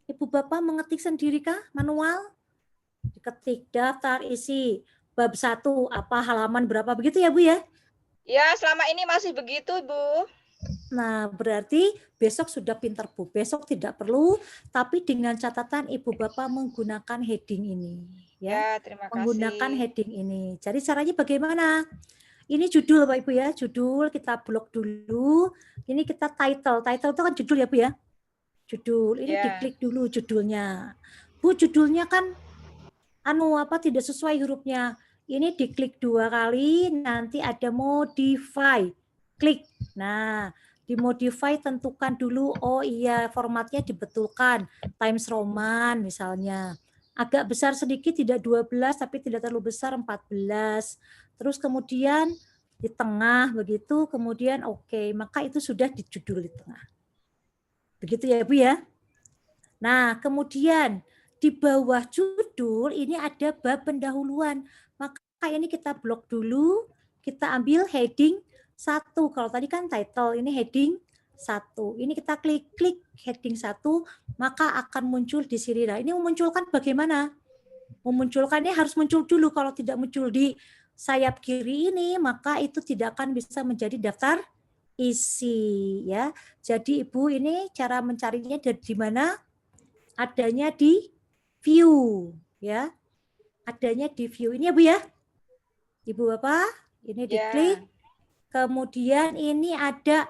Ibu Bapak mengetik sendiri kah manual? Diketik daftar isi bab 1 apa halaman berapa begitu ya Bu ya? Ya, selama ini masih begitu, Bu. Nah, berarti besok sudah pintar Bu. Besok tidak perlu, tapi dengan catatan Ibu Bapak menggunakan heading ini. Ya, terima Menggunakan kasih. heading ini. Jadi caranya bagaimana? Ini judul Pak Ibu ya, judul kita blok dulu. Ini kita title. Title itu kan judul ya Bu ya? Judul. Ini Ya. diklik dulu judulnya. Bu, judulnya kan tidak sesuai hurufnya. Ini diklik 2 kali, nanti ada modify. Klik. Nah, di modify tentukan dulu, oh iya formatnya dibetulkan. Times Roman misalnya. Agak besar sedikit, tidak 12, tapi tidak terlalu besar 14. Terus kemudian di tengah begitu, kemudian oke, maka itu sudah di judul di tengah. Begitu ya Bu ya. Nah, kemudian di bawah judul ini ada bab pendahuluan. Maka ini kita blok dulu, kita ambil heading 1. Kalau tadi kan title, ini heading 1. Ini kita klik heading 1, maka akan muncul di sini. Nah, ini memunculkan bagaimana? Memunculkannya harus muncul dulu. Kalau tidak muncul di sayap kiri ini, maka itu tidak akan bisa menjadi daftar isi ya. Jadi Ibu ini cara mencarinya dari mana? Adanya di view ya. Adanya di view. Ini ya Bu ya. Ibu Bapak, ini diklik. Ya. Kemudian ini ada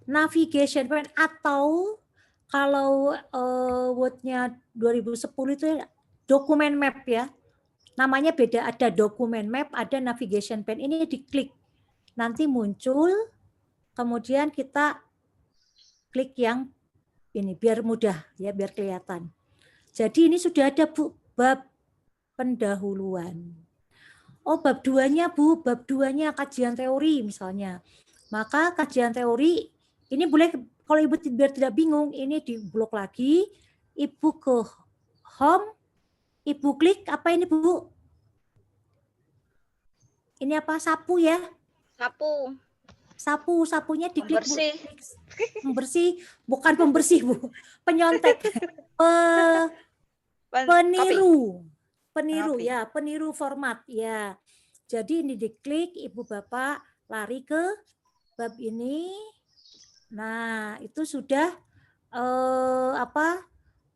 navigation point atau kalau Word-nya 2010 itu dokumen map ya. Namanya beda, ada dokumen map, ada navigation pane. Ini diklik. Nanti muncul, kemudian kita klik yang ini biar mudah ya, biar kelihatan. Jadi ini sudah ada Bu, bab pendahuluan. Oh, bab 2-nya Bu, bab 2-nya kajian teori misalnya. Maka kajian teori ini boleh, kalau Ibu biar tidak bingung, ini di blok lagi, Ibu ke home, Ibu klik apa ini Bu? Ini apa? Sapu ya? Sapu. Sapunya diklik Bu. Pembersih. Membersih, bukan pembersih Bu. Penyontek. Kopi. Peniru Kopi. ya, peniru format ya. Jadi ini diklik, Ibu Bapak lari ke bab ini. Nah, itu sudah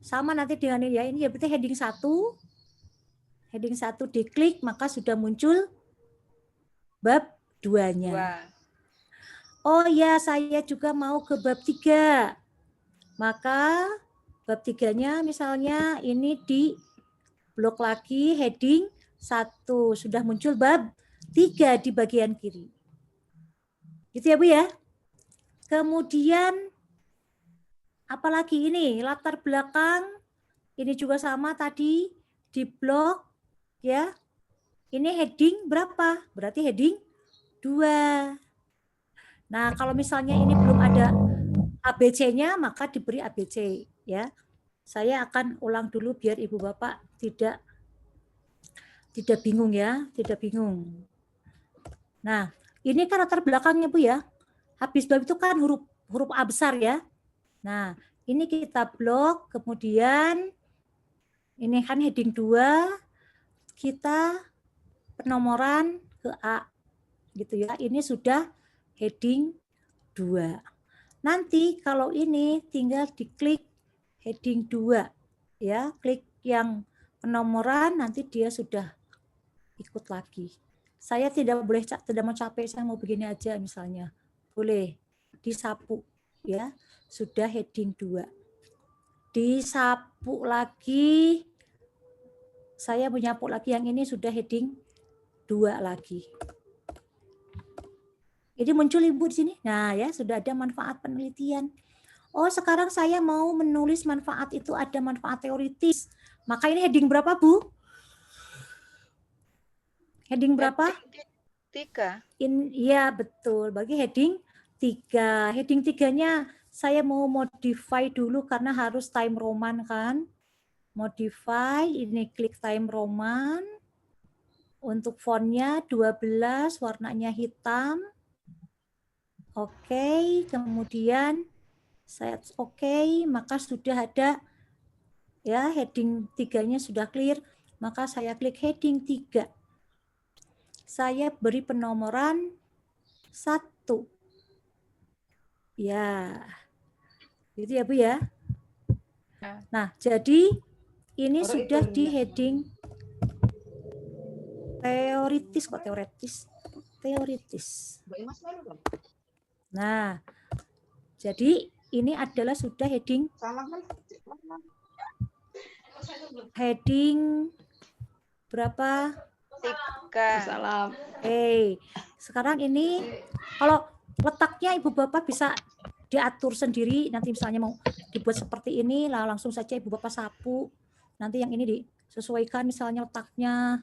sama nanti dengan ini ya. Ini ya berarti heading 1. Heading 1 diklik, maka sudah muncul bab 2-nya. Oh ya, saya juga mau ke bab 3. Maka bab 3-nya misalnya ini di blok lagi heading 1. Sudah muncul bab 3 di bagian kiri. Gitu ya Bu ya. Kemudian apalagi ini latar belakang. Ini juga sama tadi di blok ya. Ini heading berapa? Berarti heading 2. Nah, kalau misalnya ini belum ada ABC-nya, maka diberi ABC ya. Saya akan ulang dulu biar Ibu Bapak tidak bingung ya, tidak bingung. Nah, ini kan latar belakangnya Bu ya. Habis bab itu kan huruf A besar ya. Nah, ini kita blok, kemudian ini kan heading 2, kita penomoran ke A gitu ya. Ini sudah heading 2. Nanti kalau ini tinggal diklik heading 2 ya, klik yang penomoran, nanti dia sudah ikut lagi. Saya tidak mau capek, saya mau begini aja misalnya. Boleh disapu ya, sudah heading 2. Disapu lagi, saya menyapu lagi yang ini sudah heading 2 lagi. Jadi muncul Ibu di sini. Nah, ya sudah ada manfaat penelitian. Oh, sekarang saya mau menulis manfaat itu ada manfaat teoritis. Maka ini heading berapa, Bu? Heading berapa? 3. Iya, betul. Bagi heading 3. Heading 3-nya saya mau modify dulu karena harus time Roman kan. Modify, ini klik time Roman. Untuk fontnya 12, warnanya hitam. Oke, kemudian saya oke, maka sudah ada Ya, heading 3-nya sudah clear, maka saya klik heading 3. Saya beri penomoran 1. Ya, gitu ya Bu ya. Nah, jadi ini sudah di heading teoritis kok teoritis. Nah, jadi ini adalah sudah heading berapa? 3. Sekarang ini kalau letaknya Ibu Bapak bisa diatur sendiri, nanti misalnya mau dibuat seperti ini, langsung saja Ibu Bapak sapu. Nanti yang ini disesuaikan misalnya letaknya,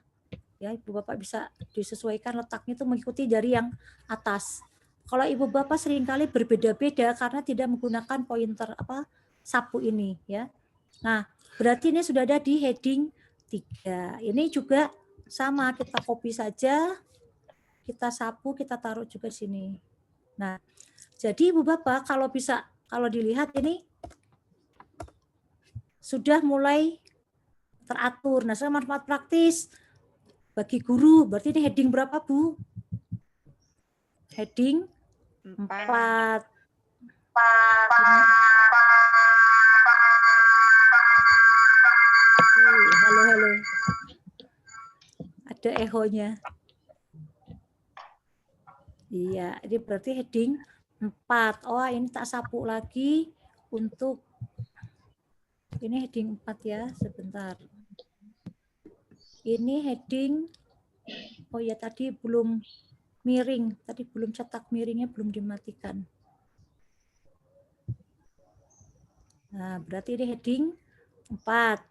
ya Ibu Bapak bisa disesuaikan letaknya itu mengikuti dari yang atas. Kalau Ibu Bapak seringkali berbeda-beda karena tidak menggunakan pointer sapu ini, ya. Nah, berarti ini sudah ada di heading 3. Ini juga sama, kita copy saja, kita sapu, kita taruh juga di sini. Nah, jadi Ibu Bapak kalau dilihat ini sudah mulai teratur. Nah, saya manfaat praktis bagi guru. Berarti ini heading berapa, Bu? Heading 4. Halo. Ada ehonya. Iya, ini berarti heading 4. Oh, ini tak sapu lagi untuk ini heading 4 ya, sebentar. Ini heading, oh ya tadi belum miring, tadi belum cetak miringnya belum dimatikan. Nah, berarti ini heading 4.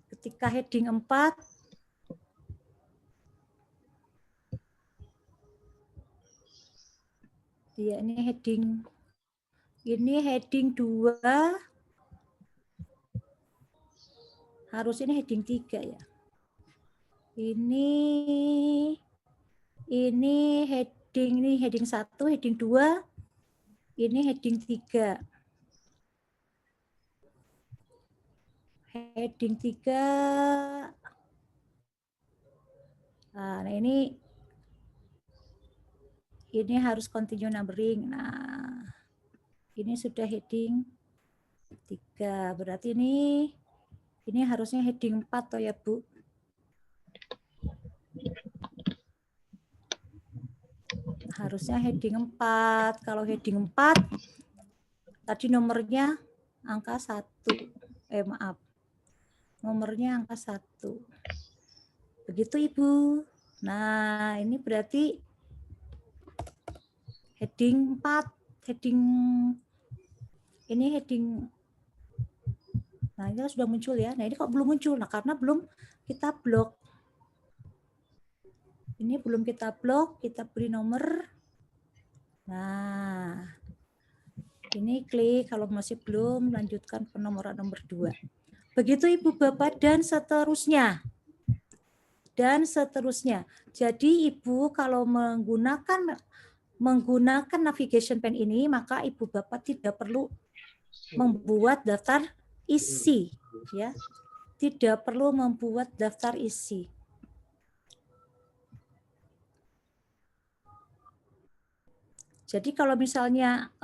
Ketika heading 4, ya ini heading 2, harus ini heading 3 ya. Ini heading 1, heading 2, ini heading 3. Heading 3. Nah, ini harus continue numbering. Nah, ini sudah heading 3. Berarti ini harusnya heading 4 toh ya, Bu? Harusnya heading 4. Kalau heading 4, tadi nomornya angka 1. Maaf. Nomornya angka 1. Begitu, Ibu. Nah, ini berarti heading 4. Ini heading. Nah, ini sudah muncul ya. Nah, ini kok belum muncul? Nah, karena belum kita blok. Ini belum kita blok, kita beri nomor. Nah, ini klik, kalau masih belum, lanjutkan penomoran nomor 2. Begitu Ibu Bapak dan seterusnya. Jadi Ibu kalau menggunakan navigation pen ini, maka Ibu Bapak tidak perlu membuat daftar isi, ya. Tidak perlu membuat daftar isi. Jadi kalau misalnya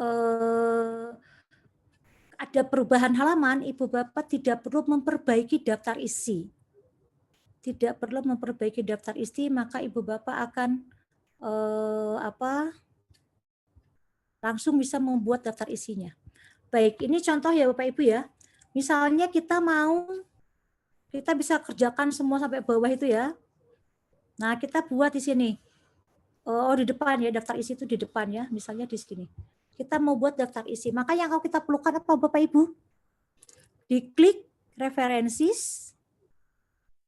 ada perubahan halaman, Ibu Bapak tidak perlu memperbaiki daftar isi. Tidak perlu memperbaiki daftar isi, maka Ibu Bapak akan langsung bisa membuat daftar isinya. Baik, ini contoh ya Bapak Ibu ya. Misalnya kita bisa kerjakan semua sampai bawah itu ya. Nah, kita buat di sini. Oh, di depan ya, daftar isi itu di depan ya, misalnya di sini. Kita mau buat daftar isi, maka yang kita perlukan apa Bapak Ibu? Diklik referensis.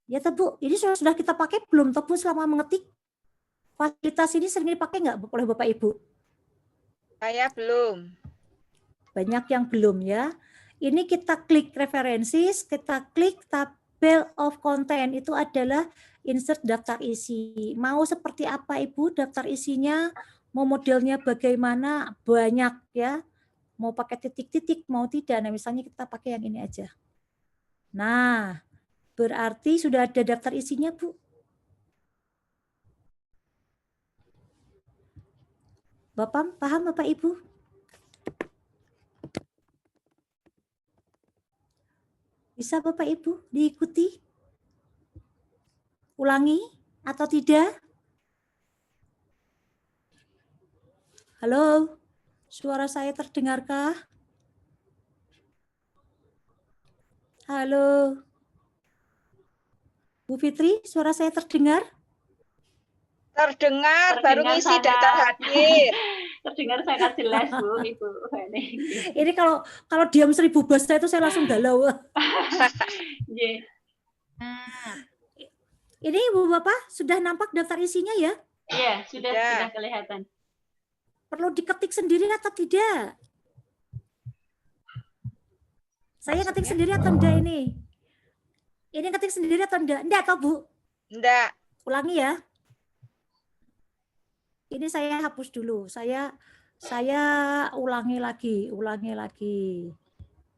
Ya Bu, ini sudah kita pakai belum Bu selama mengetik? Fasilitas ini sering dipakai nggak oleh Bapak Ibu? Saya belum. Banyak yang belum ya. Ini kita klik referensis, kita klik tabel of content, itu adalah insert daftar isi. Mau seperti apa Ibu daftar isinya? Mau modelnya bagaimana? Banyak ya. Mau pakai titik-titik, mau tidak. Nah, misalnya kita pakai yang ini aja. Nah, berarti sudah ada daftar isinya, Bu. Bapak paham, Bapak Ibu? Bisa Bapak Ibu diikuti? Ulangi atau tidak? Halo, suara saya terdengarkah? Halo, Bu Fitri, suara saya terdengar? Terdengar baru ngisi data hadir. Terdengar sangat jelas, Bu, Ibu. Ini kalau diam 1000 bahasa itu saya langsung galau. Ini Ibu Bapak sudah nampak daftar isinya ya? Iya, sudah kelihatan. Perlu diketik sendiri atau tidak? Saya ketik sendiri atau enggak ini? Ini ketik sendiri atau enggak? Enggak atau Bu? Enggak. Ulangi ya. Ini saya hapus dulu. Saya ulangi lagi.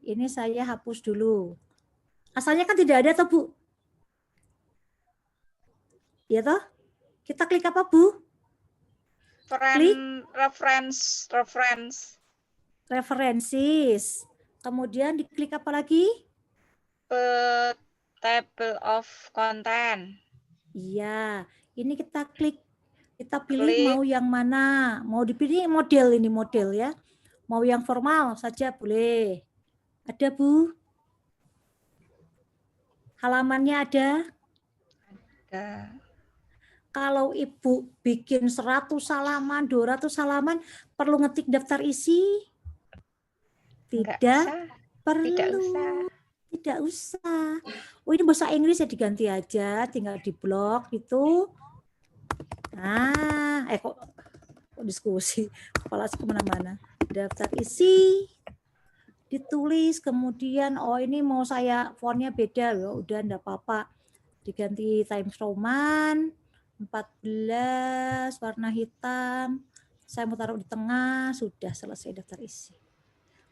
Ini saya hapus dulu. Asalnya kan tidak ada toh, Bu? Ya toh? Kita klik apa, Bu? Klik references. Kemudian diklik apa lagi? Table of content. Iya, ini kita klik. Kita pilih mau yang mana. Mau dipilih model ini model ya. Mau yang formal saja boleh. Ada, Bu? Halamannya ada? Ada. Kalau Ibu bikin 100 halaman, 200 halaman, perlu ngetik daftar isi? Tidak perlu. Tidak usah. Oh, ini bahasa Inggris ya diganti aja, tinggal diblok itu. Nah, kok diskusi, kepala kemana-mana. Daftar isi, ditulis, kemudian, oh ini mau saya fontnya beda, ya udah enggak apa-apa. Diganti Times Roman, 14, warna hitam, saya mau taruh di tengah, sudah selesai daftar isi.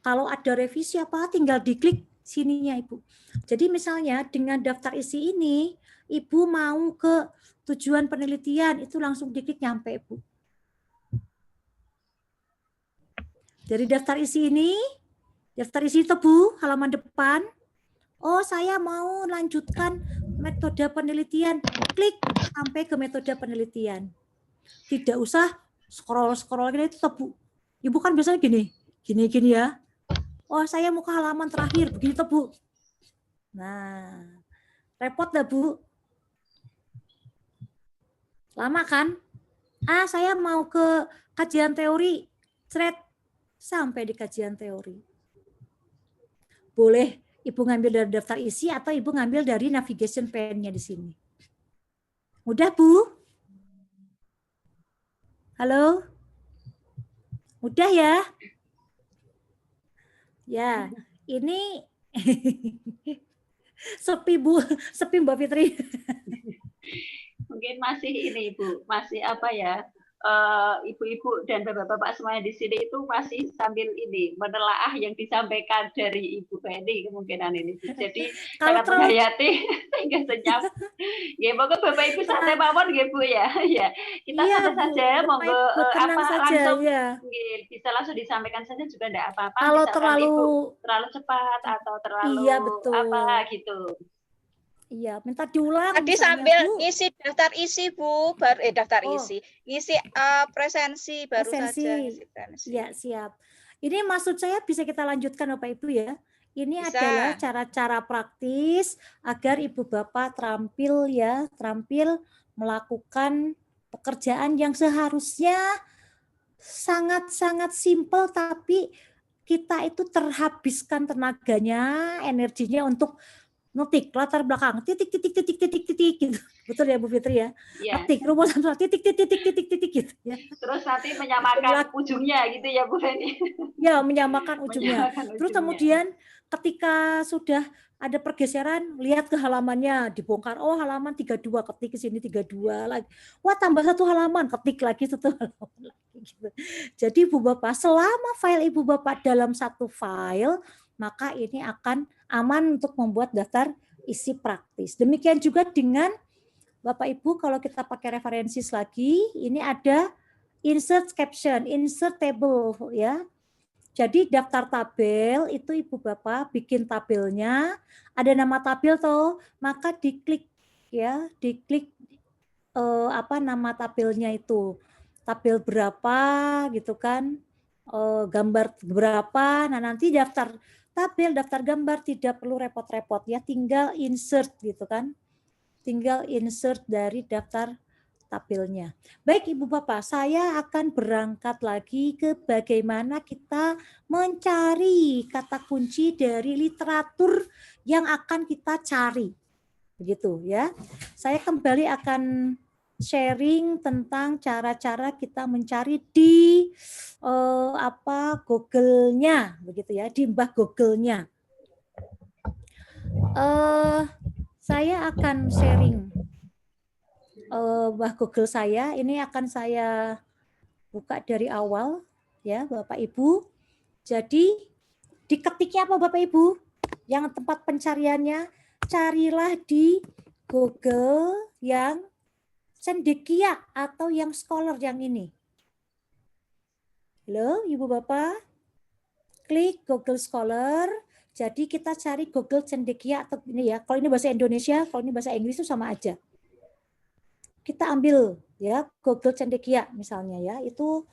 Kalau ada revisi apa, tinggal diklik sininya Ibu. Jadi misalnya dengan daftar isi ini, Ibu mau ke tujuan penelitian, itu langsung diklik nyampe Ibu. Dari daftar isi ini, daftar isi itu Bu, halaman depan. Oh, saya mau lanjutkan metode penelitian. Klik sampai ke metode penelitian. Tidak usah scroll gitu Bu. Ibu kan biasanya gini ya. Oh, saya mau ke halaman terakhir, begitu Bu. Nah, repot dah Bu. Lama kan? Saya mau ke kajian teori, sampai di kajian teori. Boleh Ibu ngambil dari daftar isi atau Ibu ngambil dari navigation pane-nya di sini. Mudah, Bu? Halo? Mudah ya? Ya, ini sepi Bu, sepi Mbak Fitri. Mungkin masih ini Ibu, masih apa ya? Ibu-ibu dan bapak-bapak semuanya di sini itu masih sambil ini menelaah yang disampaikan dari Ibu Feni kemungkinan ini. Jadi sangat menghayati hingga senyap. Ya, moga Bapak Ibu santai mawon nggih Bu ya. Ya, kita santai saja, monggo langsung ya. Bisa langsung disampaikan saja juga enggak apa-apa. Kalau terlalu cepat atau terlalu apa gitu. Iya, minta diulang. Tadi sambil ngisi daftar isi Bu, ngisi presensi baru saja. Iya, siap. Ini maksud saya bisa kita lanjutkan Bapak Ibu ya. Ini adalah cara-cara praktis agar Ibu Bapak terampil melakukan pekerjaan yang seharusnya sangat-sangat simpel, tapi kita itu terhabiskan tenaganya, energinya untuk ngetik latar belakang titik gitu. Betul ya Bu Fitri ya? Ngetik rumusan titik gitu ya. Terus nanti menyamakan ujungnya gitu ya Bu Feni. Ya, menyamakan ujungnya. Terus kemudian ketika sudah ada pergeseran, lihat ke halamannya, dibongkar. Oh, halaman 32, ketik ke sini 32 lagi. Wah, tambah 1 halaman, ketik lagi 1 halaman lagi gitu. Jadi Ibu Bapak, selama file Ibu Bapak dalam satu file, maka ini akan aman untuk membuat daftar isi praktis. Demikian juga dengan Bapak Ibu, kalau kita pakai referensi lagi, ini ada insert caption, insert table ya. Jadi daftar tabel itu Ibu Bapak bikin tabelnya, ada nama tabel toh, maka diklik ya, diklik apa nama tabelnya itu. Tabel berapa gitu kan. Gambar berapa. Nah, nanti daftar tabel, daftar gambar tidak perlu repot-repot ya, tinggal insert gitu kan. Tinggal insert dari daftar tabelnya. Baik Ibu Bapak, saya akan berangkat lagi ke bagaimana kita mencari kata kunci dari literatur yang akan kita cari. Begitu ya. Saya kembali akan sharing tentang cara-cara kita mencari di Google-nya begitu ya, di mbah Google-nya. Saya akan sharing mbah Google saya. Ini akan saya buka dari awal ya Bapak Ibu. Jadi diketiknya apa Bapak Ibu? Yang tempat pencariannya, carilah di Google yang cendekia atau yang scholar yang ini. Halo Ibu Bapak. Klik Google Scholar. Jadi kita cari Google cendekia atau ini ya. Kalau ini bahasa Indonesia, kalau ini bahasa Inggris itu sama aja. Kita ambil ya Google cendekia misalnya ya. Itu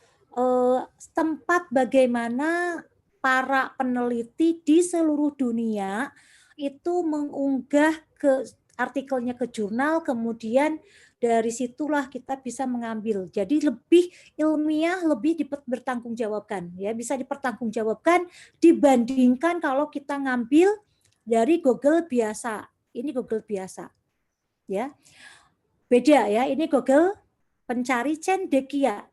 tempat bagaimana para peneliti di seluruh dunia itu mengunggah ke artikelnya ke jurnal, kemudian dari situlah kita bisa mengambil. Jadi lebih ilmiah, lebih dipertanggungjawabkan, ya bisa dipertanggungjawabkan dibandingkan kalau kita ngambil dari Google biasa. Ini Google biasa, ya beda ya. Ini Google pencari cendekia,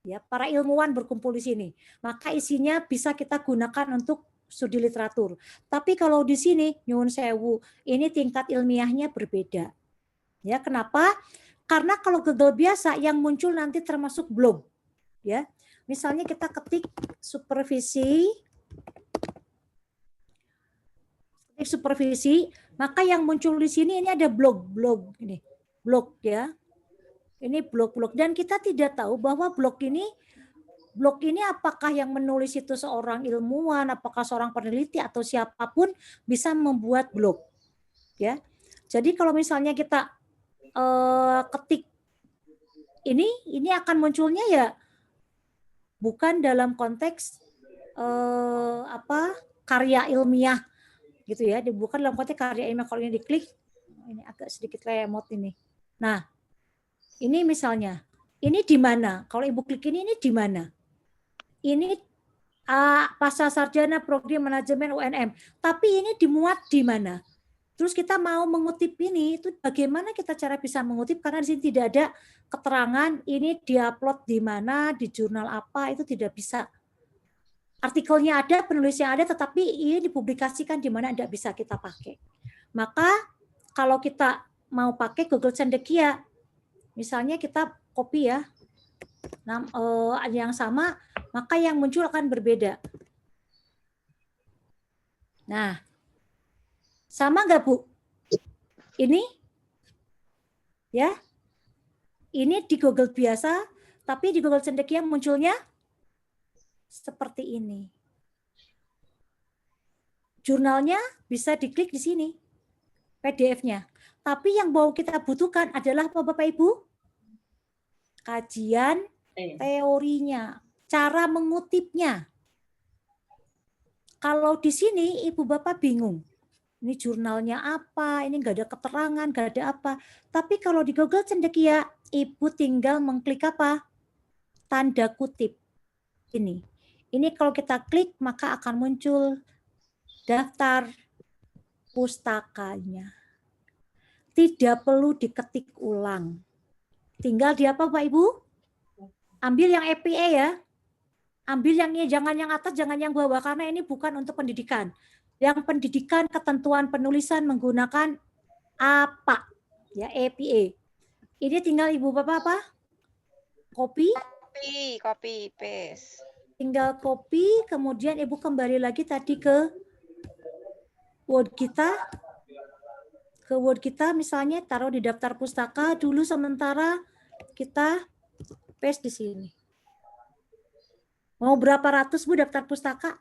ya para ilmuwan berkumpul di sini. Maka isinya bisa kita gunakan untuk studi literatur. Tapi kalau di sini nyuwun sewu, ini tingkat ilmiahnya berbeda. Ya, kenapa? Karena kalau Google biasa yang muncul nanti termasuk blog. Ya. Misalnya kita ketik supervisi, maka yang muncul di sini ini ada blog ini. Blog ya. Ini blog dan kita tidak tahu bahwa blog ini apakah yang menulis itu seorang ilmuwan, apakah seorang peneliti atau siapapun bisa membuat blog. Ya. Jadi kalau misalnya kita ketik ini akan munculnya ya bukan dalam konteks karya ilmiah gitu ya, bukan dalam konteks karya ilmiah. Kalau ini diklik, ini agak sedikit lemot ini. Nah, ini misalnya, ini di mana? Kalau Ibu klik ini di mana? Ini pasca sarjana program manajemen UNM. Tapi ini dimuat di mana? Terus kita mau mengutip ini, itu bagaimana kita cara bisa mengutip? Karena di sini tidak ada keterangan ini diupload di mana, di jurnal apa, itu tidak bisa. Artikelnya ada, penulisnya ada, tetapi ini dipublikasikan di mana tidak bisa kita pakai. Maka kalau kita mau pakai Google Cendekia, misalnya kita copy ya, yang sama, maka yang muncul akan berbeda. Nah, sama nggak Bu? Ini, ya, ini di Google biasa, tapi di Google Cendekia munculnya seperti ini. Jurnalnya bisa diklik di sini, PDF-nya. Tapi yang mau kita butuhkan adalah apa Bapak Ibu? Kajian teorinya, cara mengutipnya. Kalau di sini Ibu Bapak bingung. Ini jurnalnya apa, ini nggak ada keterangan, nggak ada apa. Tapi kalau di Google Cendekia, Ibu tinggal mengklik apa? Tanda kutip. Ini kalau kita klik, maka akan muncul daftar pustakanya. Tidak perlu diketik ulang. Tinggal di apa Pak Ibu? Ambil yang EPA ya. Ambil yang ini, jangan yang atas, jangan yang bawah, karena ini bukan untuk pendidikan. Yang pendidikan ketentuan penulisan menggunakan apa? Ya, EPA. Ini tinggal Ibu Bapak apa? Copy, Copy, paste. Tinggal copy, kemudian Ibu kembali lagi tadi ke Word kita, ke Word kita misalnya taruh di daftar pustaka dulu sementara kita paste di sini. Mau berapa ratus Bu daftar pustaka?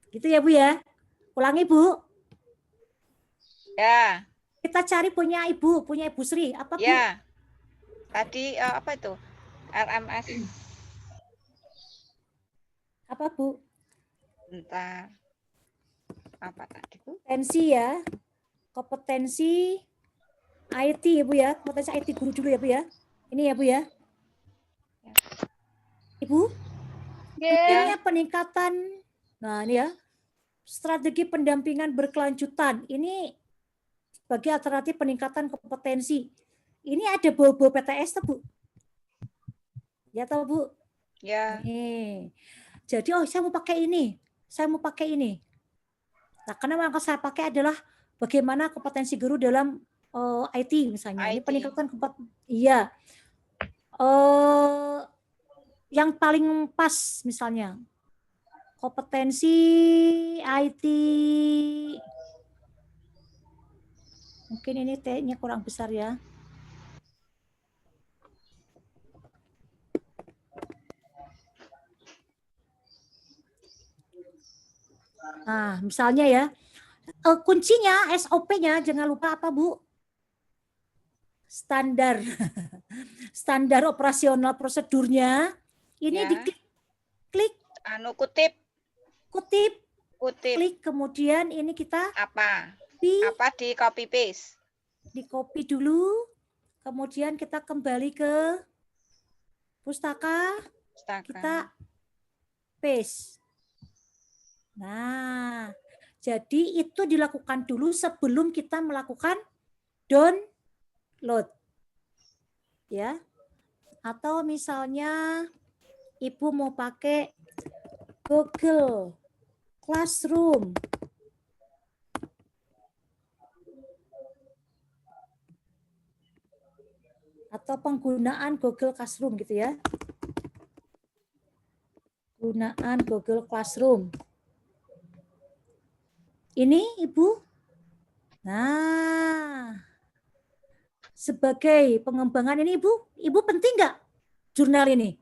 Gitu ya Bu ya. Ulangi Bu. Ya. Kita cari punya Ibu Sri. Apa Bu? Ya. Tadi apa itu? RMS. Apa Bu? Bentar. Apa tadi Bu? Kompetensi ya. Kompetensi IT ya Bu ya. Kompetensi IT guru dulu ya Bu ya. Ini ya Bu ya. Ibu? Pentingnya peningkatan. Nah ini ya. Strategi pendampingan berkelanjutan. Ini sebagai alternatif peningkatan kompetensi. Ini ada bau-bau PTS tuh Bu. Ya tahu Bu? Ya. Nih. Jadi saya mau pakai ini. Saya mau pakai ini. Nah, karena yang saya pakai adalah bagaimana kompetensi guru dalam IT misalnya. Ini IT. peningkatan kompetensi. Iya. Yang paling pas misalnya kompetensi IT. Mungkin ini T-nya kurang besar ya. Nah, misalnya ya, kuncinya SOP-nya jangan lupa apa Bu? Standar. Standar operasional prosedurnya. Ini Ya. diklik. Kutip. Klik, kemudian ini kita apa di copy paste. Di copy dulu, kemudian kita kembali ke pustaka. Kita paste. Nah, jadi itu dilakukan dulu sebelum kita melakukan download. Ya. Atau misalnya Ibu mau pakai Google Classroom. Atau penggunaan Google Classroom gitu ya. Penggunaan Google Classroom. Ini Ibu. Nah, sebagai pengembangan ini Ibu penting nggak jurnal ini?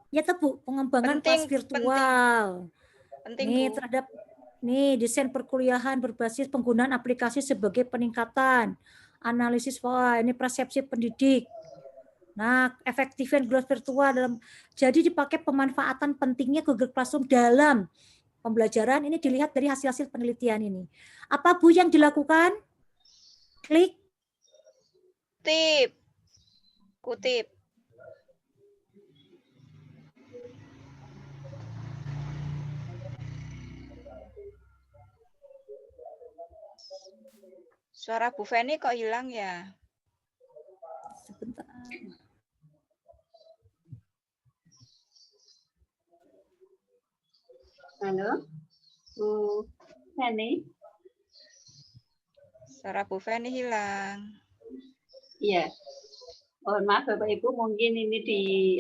Ya Bu, pengembangan kelas virtual. Penting nih Bu. Terhadap desain perkuliahan berbasis penggunaan aplikasi sebagai peningkatan analisis. Wah, ini persepsi pendidik. Nah, efektifan kelas virtual dalam jadi dipakai pemanfaatan pentingnya Google Classroom dalam pembelajaran ini dilihat dari hasil-hasil penelitian ini. Apa Bu yang dilakukan? Klik. Kutip. Suara Bu Feni kok hilang ya? Sebentar. Halo, Bu Feni. Suara Bu Feni hilang. Iya. Mohon maaf Bapak Ibu, mungkin ini di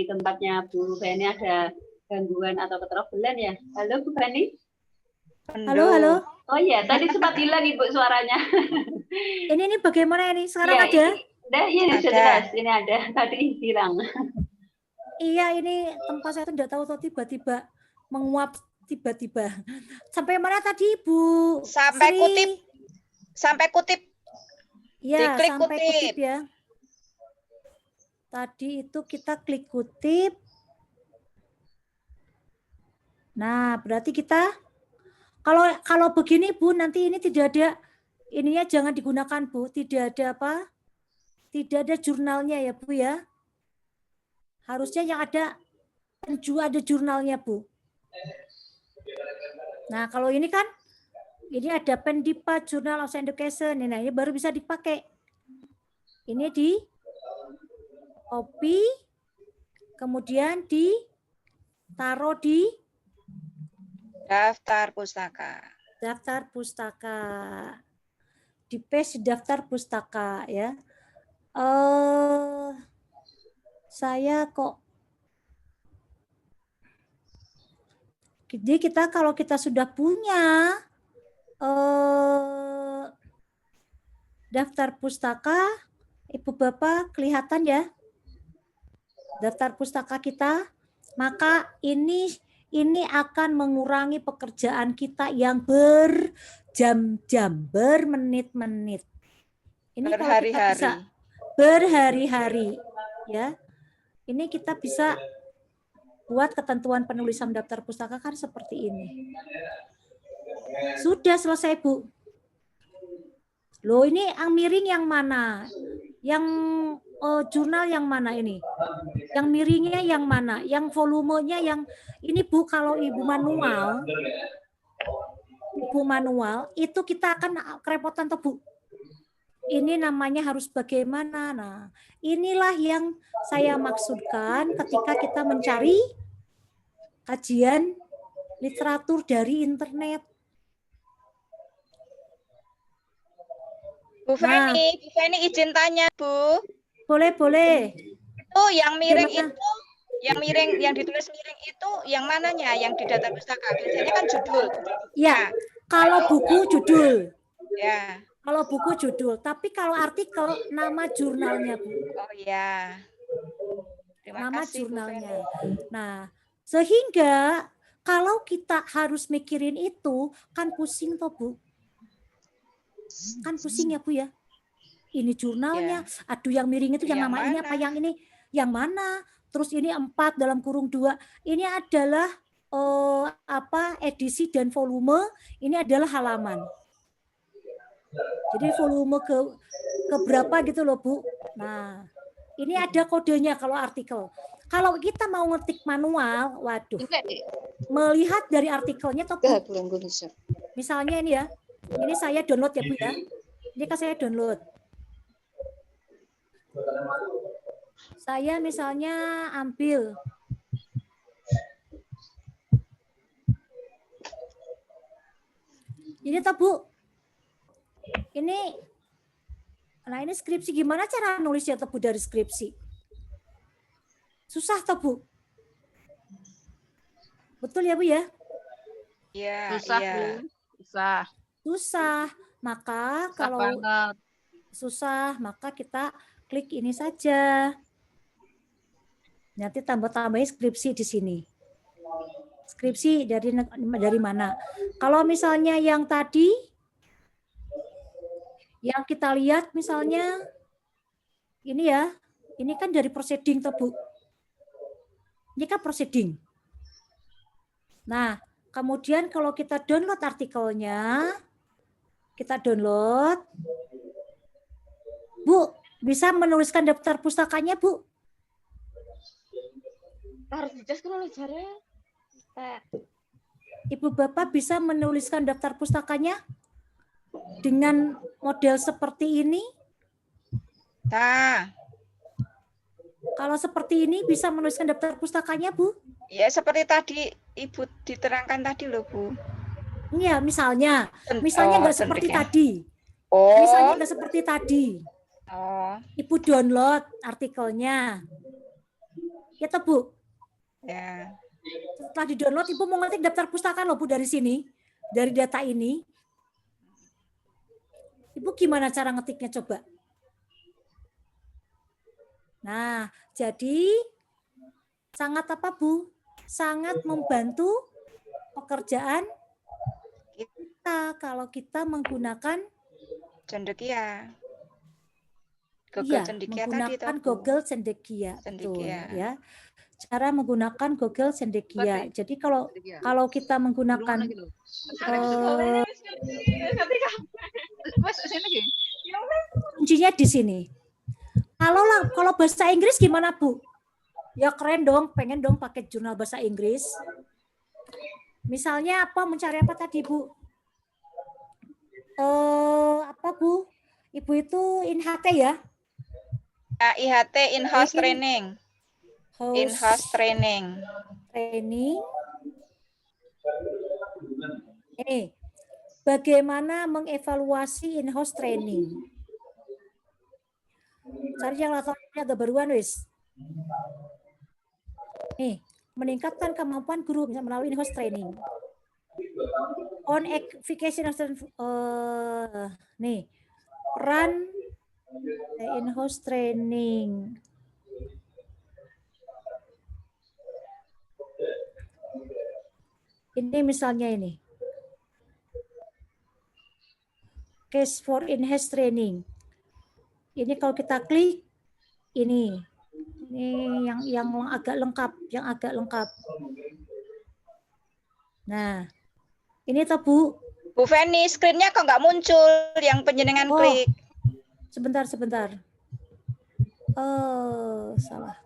tempatnya Bu Feni ada gangguan atau keterobolan ya. Halo Bu Feni. Halo. Oh iya, tadi sempat hilang Ibu suaranya. Ini bagaimana ini? Sekarang ada? Ini sudah jelas. Ini ada. Tadi hilang. Iya, ini tempat saya tuh tidak tahu tiba-tiba menguap tiba-tiba. Sampai mana tadi Bu? Sampai Sri? kutip. Sampai kutip. Ya, diklik sampai kutip ya. Tadi itu kita klik kutip. Nah, berarti kita kalau begini Bu, nanti ini tidak ada ininya, jangan digunakan Bu. Tidak ada apa? Tidak ada jurnalnya ya Bu ya. Harusnya yang ada jurnalnya Bu. Nah, kalau ini kan ini ada Pendipa Journal of Education. Nah, ini baru bisa dipakai. Ini di copy, kemudian ditaruh di daftar pustaka. Daftar pustaka. Di paste di daftar pustaka ya. Saya kok Jadi kalau kita sudah punya daftar pustaka, Ibu Bapak kelihatan ya daftar pustaka kita, maka ini akan mengurangi pekerjaan kita yang berjam-jam, bermenit-menit. Ini kalau kita bisa berhari-hari, ya. Ini kita bisa buat ketentuan penulisan daftar pustaka kan seperti ini. Sudah selesai, Bu. Loh, ini yang miring yang mana? Yang jurnal yang mana ini? Yang miringnya yang mana? Yang volumenya yang ini, Bu, kalau Ibu manual itu kita akan kerepotan tuh, Bu. Ini namanya harus bagaimana? Nah, inilah yang saya maksudkan ketika kita mencari kajian literatur dari internet. Bu Feni izin tanya, Bu. Boleh. Itu yang miring itu, yang ditulis miring itu yang mananya? Yang di daftar pustaka. Biasanya kan judul. Ya, kalau buku judul. Ya. Kalau buku judul, tapi kalau artikel nama jurnalnya, Bu. Oh ya. Nama jurnalnya. Nah, sehingga kalau kita harus mikirin itu, kan pusing toh, Bu. Kan pusing ya, Bu ya. Ini jurnalnya, aduh yang miring itu yang nama ini apa, yang ini yang mana? Terus ini 4 dalam kurung 2. Ini adalah edisi dan volume, ini adalah halaman. Jadi volume ke berapa gitu loh, Bu. Nah, ini ada kodenya kalau artikel. Kalau kita mau ngetik manual, waduh. Melihat dari artikelnya toh, Bu. Misalnya ini ya. Ini saya download ya, Bu ya. Ini kan saya download. Saya misalnya ambil ini toh, Bu. Nah ini skripsi, gimana cara nulisnya toh, Bu, dari skripsi? Susah toh, Bu. Betul ya, Bu ya? Iya, susah, iya. Bu. Susah. Maka kalau susah, maka kita klik ini saja. Nanti tambah-tambahin skripsi di sini. Skripsi dari mana? Kalau misalnya yang tadi, yang kita lihat misalnya, ini ya, ini kan dari proceeding toh, Bu. Ini kan proceeding. Nah, kemudian kalau kita download artikelnya, kita download, Bu, bisa menuliskan daftar pustakanya, Bu? Ibu Bapak bisa menuliskan daftar pustakanya dengan model seperti ini? Nah. Kalau seperti ini bisa menuliskan daftar pustakanya, Bu? Ya, seperti tadi Ibu diterangkan tadi loh, Bu. Iya, misalnya nggak seperti tadi. Misalnya nggak seperti tadi. Ibu download artikelnya. Ya toh, Bu? Ya. Setelah di-download, Ibu mau ngetik daftar pustaka loh, Bu, dari sini. Dari data ini. Ibu gimana cara ngetiknya coba? Nah, jadi sangat apa, Bu? Sangat membantu pekerjaan kita kalau kita menggunakan Cendekia. Google Cendekia tadi menggunakan Google Cendekia. Betul, ya. Cara menggunakan Google Cendekia. Jadi kalau kita menggunakan kuncinya di sini. Kalau bahasa Inggris gimana, Bu? Ya keren dong, pengen dong pakai jurnal bahasa Inggris. Misalnya mencari apa tadi, Bu? Bu? Ibu itu IHT ya? IHT, in-house training. In-house training. Bagaimana mengevaluasi in-house training? Cari yang latarnya agak baruan, wis. Nih, meningkatkan kemampuan guru misalnya melalui in-house training. On application nih, run in-house training. Ini misalnya ini. Case for in-house training. Ini kalau kita klik ini yang agak lengkap, Nah, ini tuh Bu. Bu Feni, screen-nya kok nggak muncul yang penjenengan klik? Sebentar. Salah.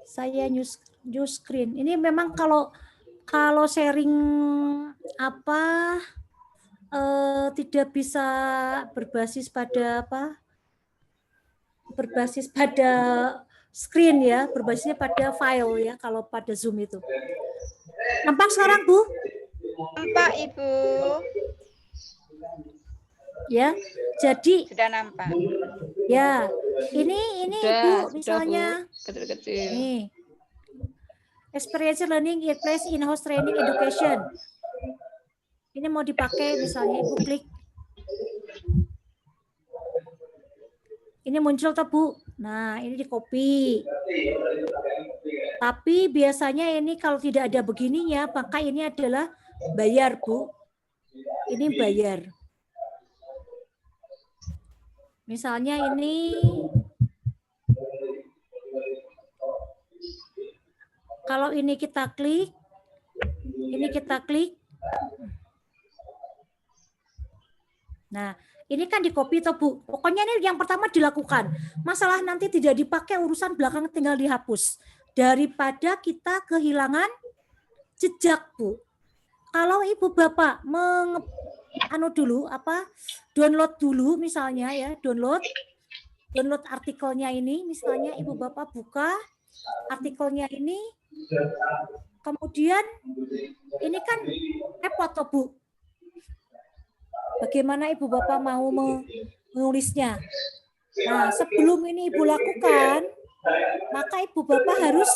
Saya new screen. Ini memang kalau sharing tidak bisa berbasis pada berbasis pada screen ya, berbasisnya pada file ya kalau pada Zoom itu. Nampak sekarang Bu? Nampak Ibu. Ya, jadi sudah nampak. Ya, ini Bu misalnya kecil-kecil. Nih. Experiential learning replace in-house training education. Ini mau dipakai misalnya Ibu klik. Ini muncul tuh Bu. Nah, ini di copy. Tapi biasanya ini kalau tidak ada begininya, maka ini adalah bayar Bu. Ini bayar. Misalnya ini kalau ini kita klik, Nah, ini kan di copy toh Bu. Pokoknya ini yang pertama dilakukan. Masalah nanti tidak dipakai, urusan belakang tinggal dihapus. Daripada kita kehilangan jejak Bu. Kalau Ibu Bapak download dulu misalnya ya, download artikelnya ini, misalnya Ibu Bapak buka artikelnya ini, kemudian ini kan repot toh Bu. Bagaimana Ibu Bapak mau menulisnya? Nah, sebelum ini Ibu lakukan, maka Ibu Bapak harus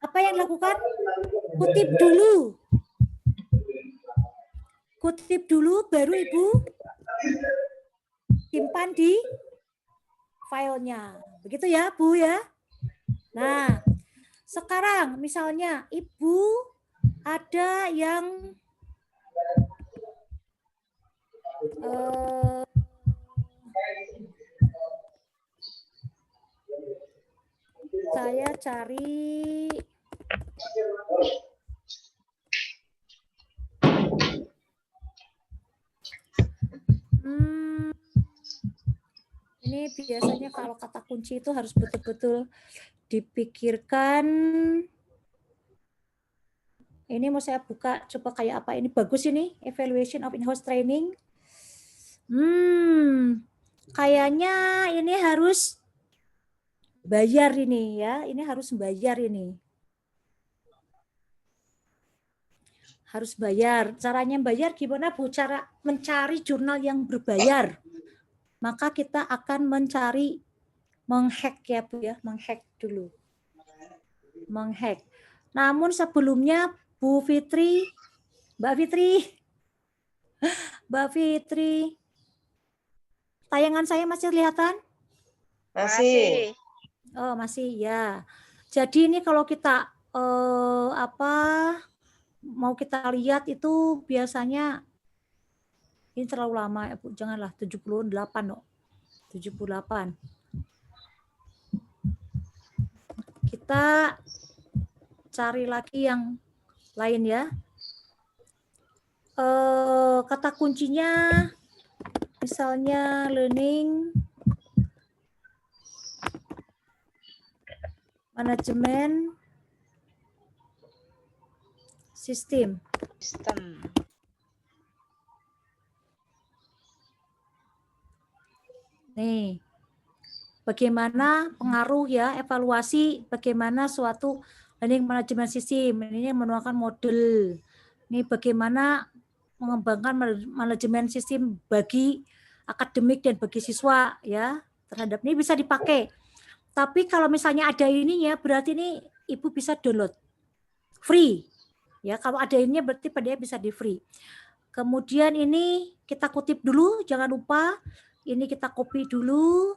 apa yang dilakukan? Kutip dulu, baru Ibu simpan di filenya. Begitu ya, Bu ya. Nah, sekarang misalnya Ibu ada yang saya cari ini biasanya kalau kata kunci itu harus betul-betul dipikirkan. Ini mau saya buka, coba kayak apa ini, bagus ini, evaluation of in-house training. Kayaknya ini harus bayar ini ya, ini harus bayar ini. Harus bayar. Caranya bayar gimana Bu? Cara mencari jurnal yang berbayar. Maka kita akan mencari, menghack ya Bu ya, menghack dulu. Menghack. Namun sebelumnya Bu Fitri, Mbak Fitri, tayangan saya masih kelihatan? Masih. Oh masih ya. Jadi ini kalau kita mau kita lihat itu biasanya ini terlalu lama ya Bu, janganlah 78 loh. 78. Kita cari lagi yang lain ya. Kata kuncinya misalnya learning manajemen sistem. Nih, bagaimana pengaruh ya, evaluasi bagaimana suatu learning management system, ini menuangkan model. Ini bagaimana mengembangkan manajemen sistem bagi akademik dan bagi siswa ya, terhadap ini bisa dipakai. Tapi kalau misalnya ada ininya, berarti ini Ibu bisa download free. Ya, kalau ada ini berarti PDF bisa di free. Kemudian ini kita kutip dulu, jangan lupa. Ini kita copy dulu.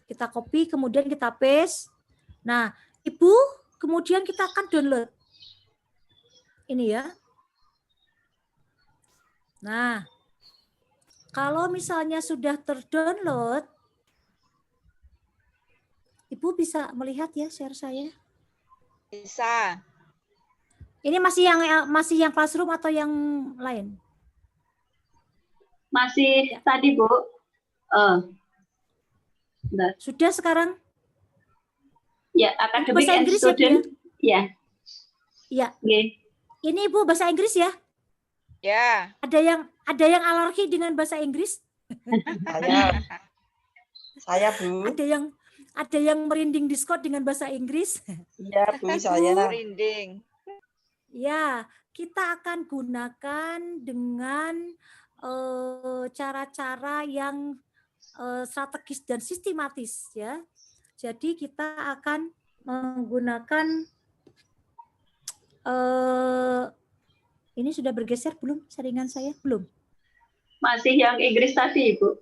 Kita copy, kemudian kita paste. Nah, Ibu, kemudian kita akan download. Ini ya. Nah, kalau misalnya sudah terdownload, Ibu bisa melihat ya share saya? Bisa. Ini masih yang classroom atau yang lain? Masih tadi, Bu. Sudah sekarang? Ya, akademik bahasa and Inggris student. Ya? Ya. Okay. Ini Ibu bahasa Inggris ya? Ya. Ada yang alergi dengan bahasa Inggris? Saya Bu. Ada yang merinding Discord dengan bahasa Inggris? Iya Bu, saya merinding. Ya, kita akan gunakan dengan cara-cara yang strategis dan sistematis ya. Jadi kita akan menggunakan ini sudah bergeser belum saringan saya? Belum. Masih yang Inggris tadi, Ibu.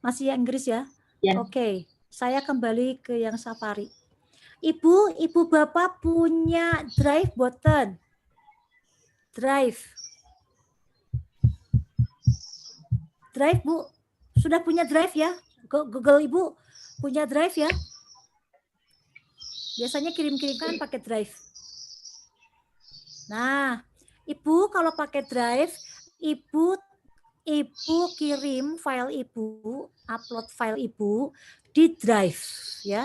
Masih yang Inggris ya? Ya. Oke, saya kembali ke yang Safari. Ibu Bapak punya Drive button. Drive, Bu. Sudah punya Drive ya? Google Ibu punya Drive ya? Biasanya kirim-kirimkan pakai Drive. Nah, Ibu kalau pakai Drive, Ibu kirim file Ibu, upload file Ibu di Drive ya.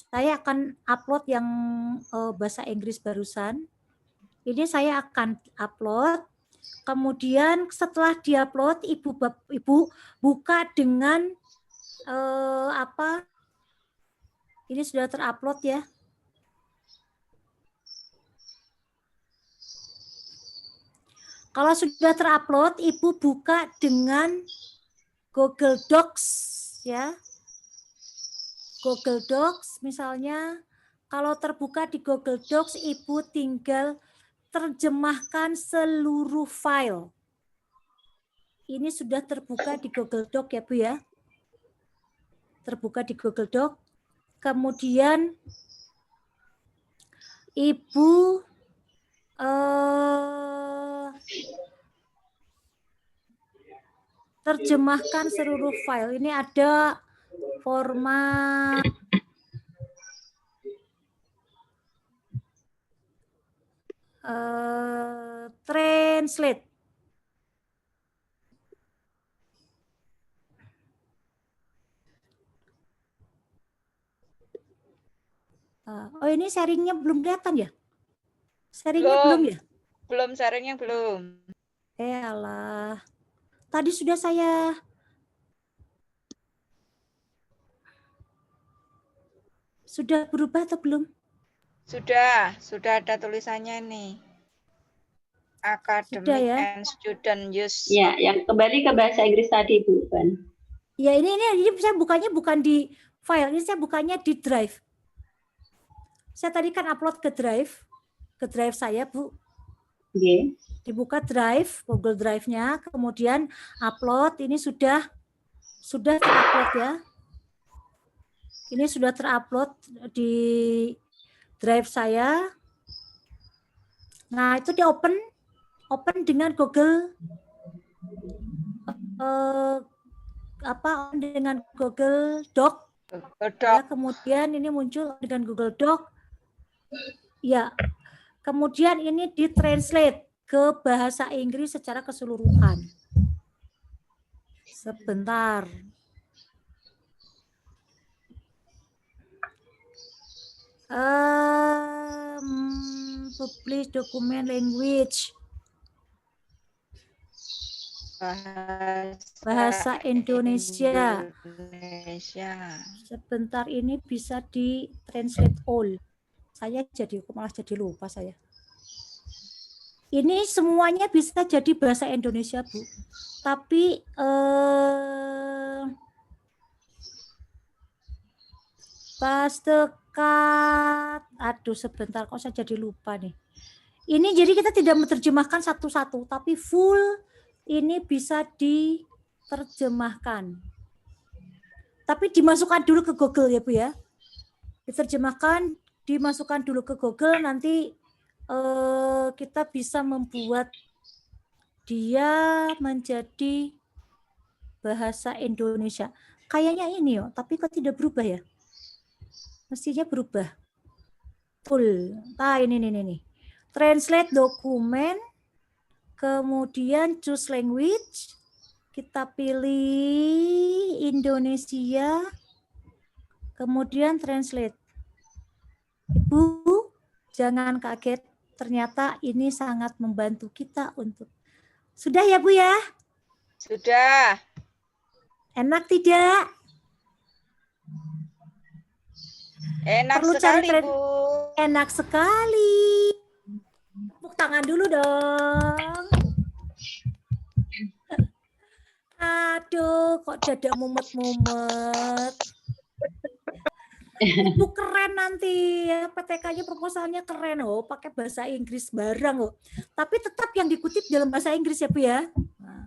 Saya akan upload yang bahasa Inggris barusan. Ini saya akan upload. Kemudian setelah diupload, Ibu buka dengan ini sudah terupload ya. Kalau sudah terupload, Ibu buka dengan Google Docs ya. Google Docs misalnya, kalau terbuka di Google Docs, Ibu tinggal terjemahkan seluruh file. Ini sudah terbuka di Google Doc ya Bu ya. Terbuka di Google Doc. Kemudian Ibu terjemahkan seluruh file. Ini ada format translate. Oh ini sharingnya belum kelihatan ya? Sharingnya belum ya? Belum, sharingnya belum. Alah. Tadi sudah saya sudah berubah atau belum? Sudah ada tulisannya nih. Academic ya? and student use. Ya, yang kembali ke bahasa Inggris tadi, Bu. Ya, ini saya bukanya bukan di file, ini saya bukanya di Drive. Saya tadi kan upload ke Drive saya, Bu. Okay. Dibuka Drive, Google Drive-nya, kemudian upload. Ini sudah terupload ya. Ini sudah terupload di Drive saya. Nah, itu di open dengan Google dengan Google Doc. Ya, kemudian ini muncul dengan Google Doc. Ya. Kemudian ini ditranslate ke bahasa Inggris secara keseluruhan. Sebentar. Publish document language. Bahasa Indonesia. Sebentar, ini bisa di translate all. Saya malah jadi lupa saya. Ini semuanya bisa jadi bahasa Indonesia, Bu. Tapi paste Cut. Aduh, sebentar kok saya jadi lupa nih. Ini jadi kita tidak menerjemahkan satu-satu, tapi full ini bisa diterjemahkan. Tapi dimasukkan dulu ke Google ya Bu ya. Diterjemahkan, dimasukkan dulu ke Google, nanti kita bisa membuat dia menjadi bahasa Indonesia. Kayaknya ini tapi kok tidak berubah ya? Mestinya berubah. Full. Nah ini. Translate dokumen, kemudian choose language, kita pilih Indonesia, kemudian translate. Ibu, jangan kaget, ternyata ini sangat membantu kita untuk. Sudah ya Bu ya? Sudah. Enak tidak? Enak Perlu sekali, cari Bu. Enak sekali. Tepuk tangan dulu dong. Aduh, kok dada mumet-mumet. Ibu keren nanti ya, PTK-nya proposalnya keren pakai bahasa Inggris bareng Tapi tetap yang dikutip dalam bahasa Inggris ya Bu ya.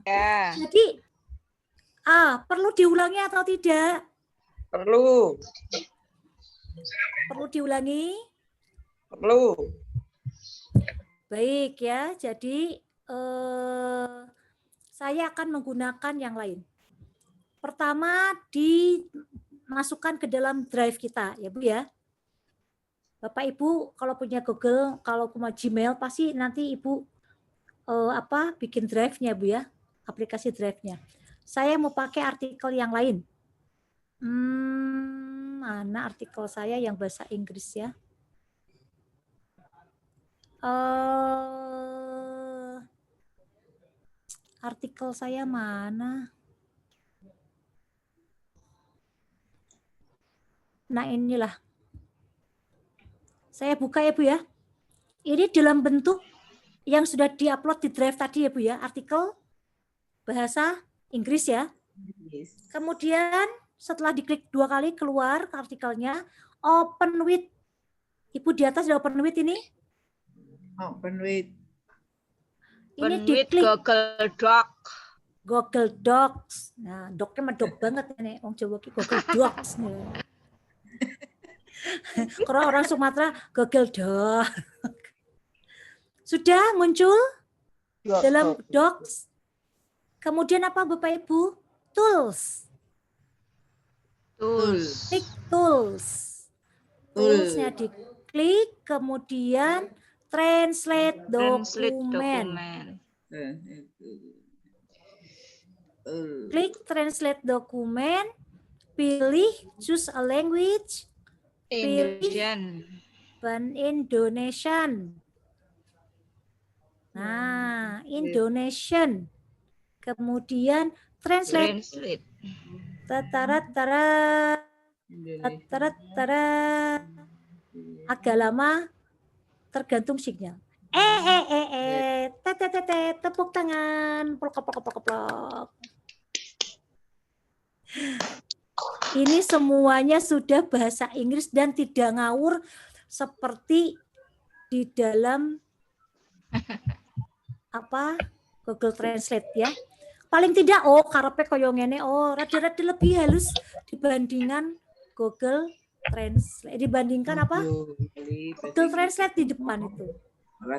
Ya. Jadi perlu diulangi atau tidak? Perlu. Perlu diulangi? Perlu. Baik ya, jadi saya akan menggunakan yang lain. Pertama, dimasukkan ke dalam drive kita ya Bu ya. Bapak Ibu kalau punya Google, kalau punya Gmail pasti nanti Ibu bikin drive-nya Bu ya, aplikasi drive-nya. Saya mau pakai artikel yang lain. Mana artikel saya yang bahasa Inggris ya? Artikel saya mana? Nah inilah. Saya buka ya Bu ya. Ini dalam bentuk yang sudah diupload di drive tadi ya Bu ya. Artikel bahasa Inggris ya. Kemudian setelah diklik 2 kali keluar ke artikelnya. Open with. Ibu di atas ada open with ini. Open with. Ini diklik Google Doc. Google Docs. Nah, doknya medok banget ini. Orang Jawa ki Google Docs nih. Kalau orang Sumatera Google Doc. Sudah muncul dalam Docs. Kemudian apa Bapak Ibu? Tools. Klik tools. Toolsnya diklik, kemudian translate dokumen. Klik translate dokumen, pilih choose a language, Indonesian. Indonesian. Nah, Indonesian. Kemudian translate. Tatarat. Agak lama tergantung sinyal. Tepuk tangan. Plok. Ini semuanya sudah bahasa Inggris dan tidak ngawur seperti di dalam Google Translate ya. Paling tidak karepe koyo ngene rada-rada lebih halus dibandingkan Google Translate. Dibandingkan apa? Google Translate di depan itu.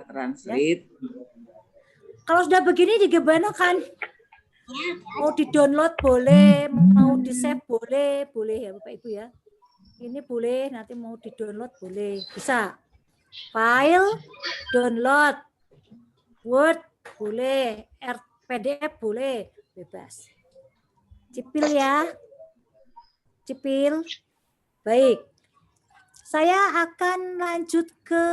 Translate. Ya. Kalau sudah begini digimanakan? Mau di-download boleh, mau di-save boleh ya Bapak Ibu ya. Ini boleh, nanti mau di-download boleh, bisa. File, download, Word boleh, PDF boleh, bebas. Cipil ya. Cipil. Baik. Saya akan lanjut ke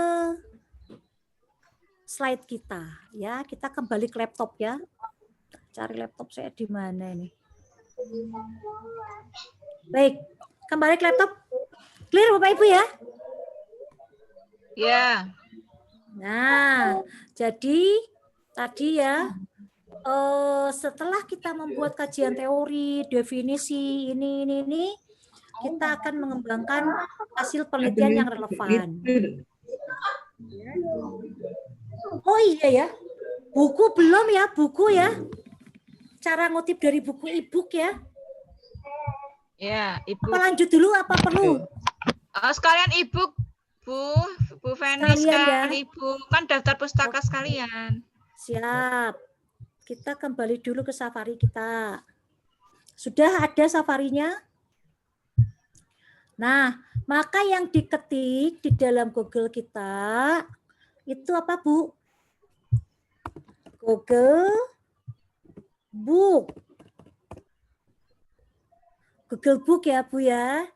slide kita ya. Kita kembali ke laptop ya. Cari laptop saya di mana ini. Baik, kembali ke laptop. Clear Bapak Ibu ya? Ya. Nah, jadi tadi ya, setelah kita membuat kajian teori, definisi, ini, kita akan mengembangkan hasil penelitian yang relevan. Oh iya ya, buku belum ya, buku ya. Cara ngutip dari buku e-book ya. Ya, Ibu. Apa lanjut dulu, apa perlu? Sekalian e-book, Bu Feni, Sekalian ya. Ibu. Kan daftar pustaka sekalian. Siap. Kita kembali dulu ke Safari kita. Sudah ada Safarinya? Nah, maka yang diketik di dalam Google kita itu apa, Bu? Google Book. Google Book ya, Bu ya.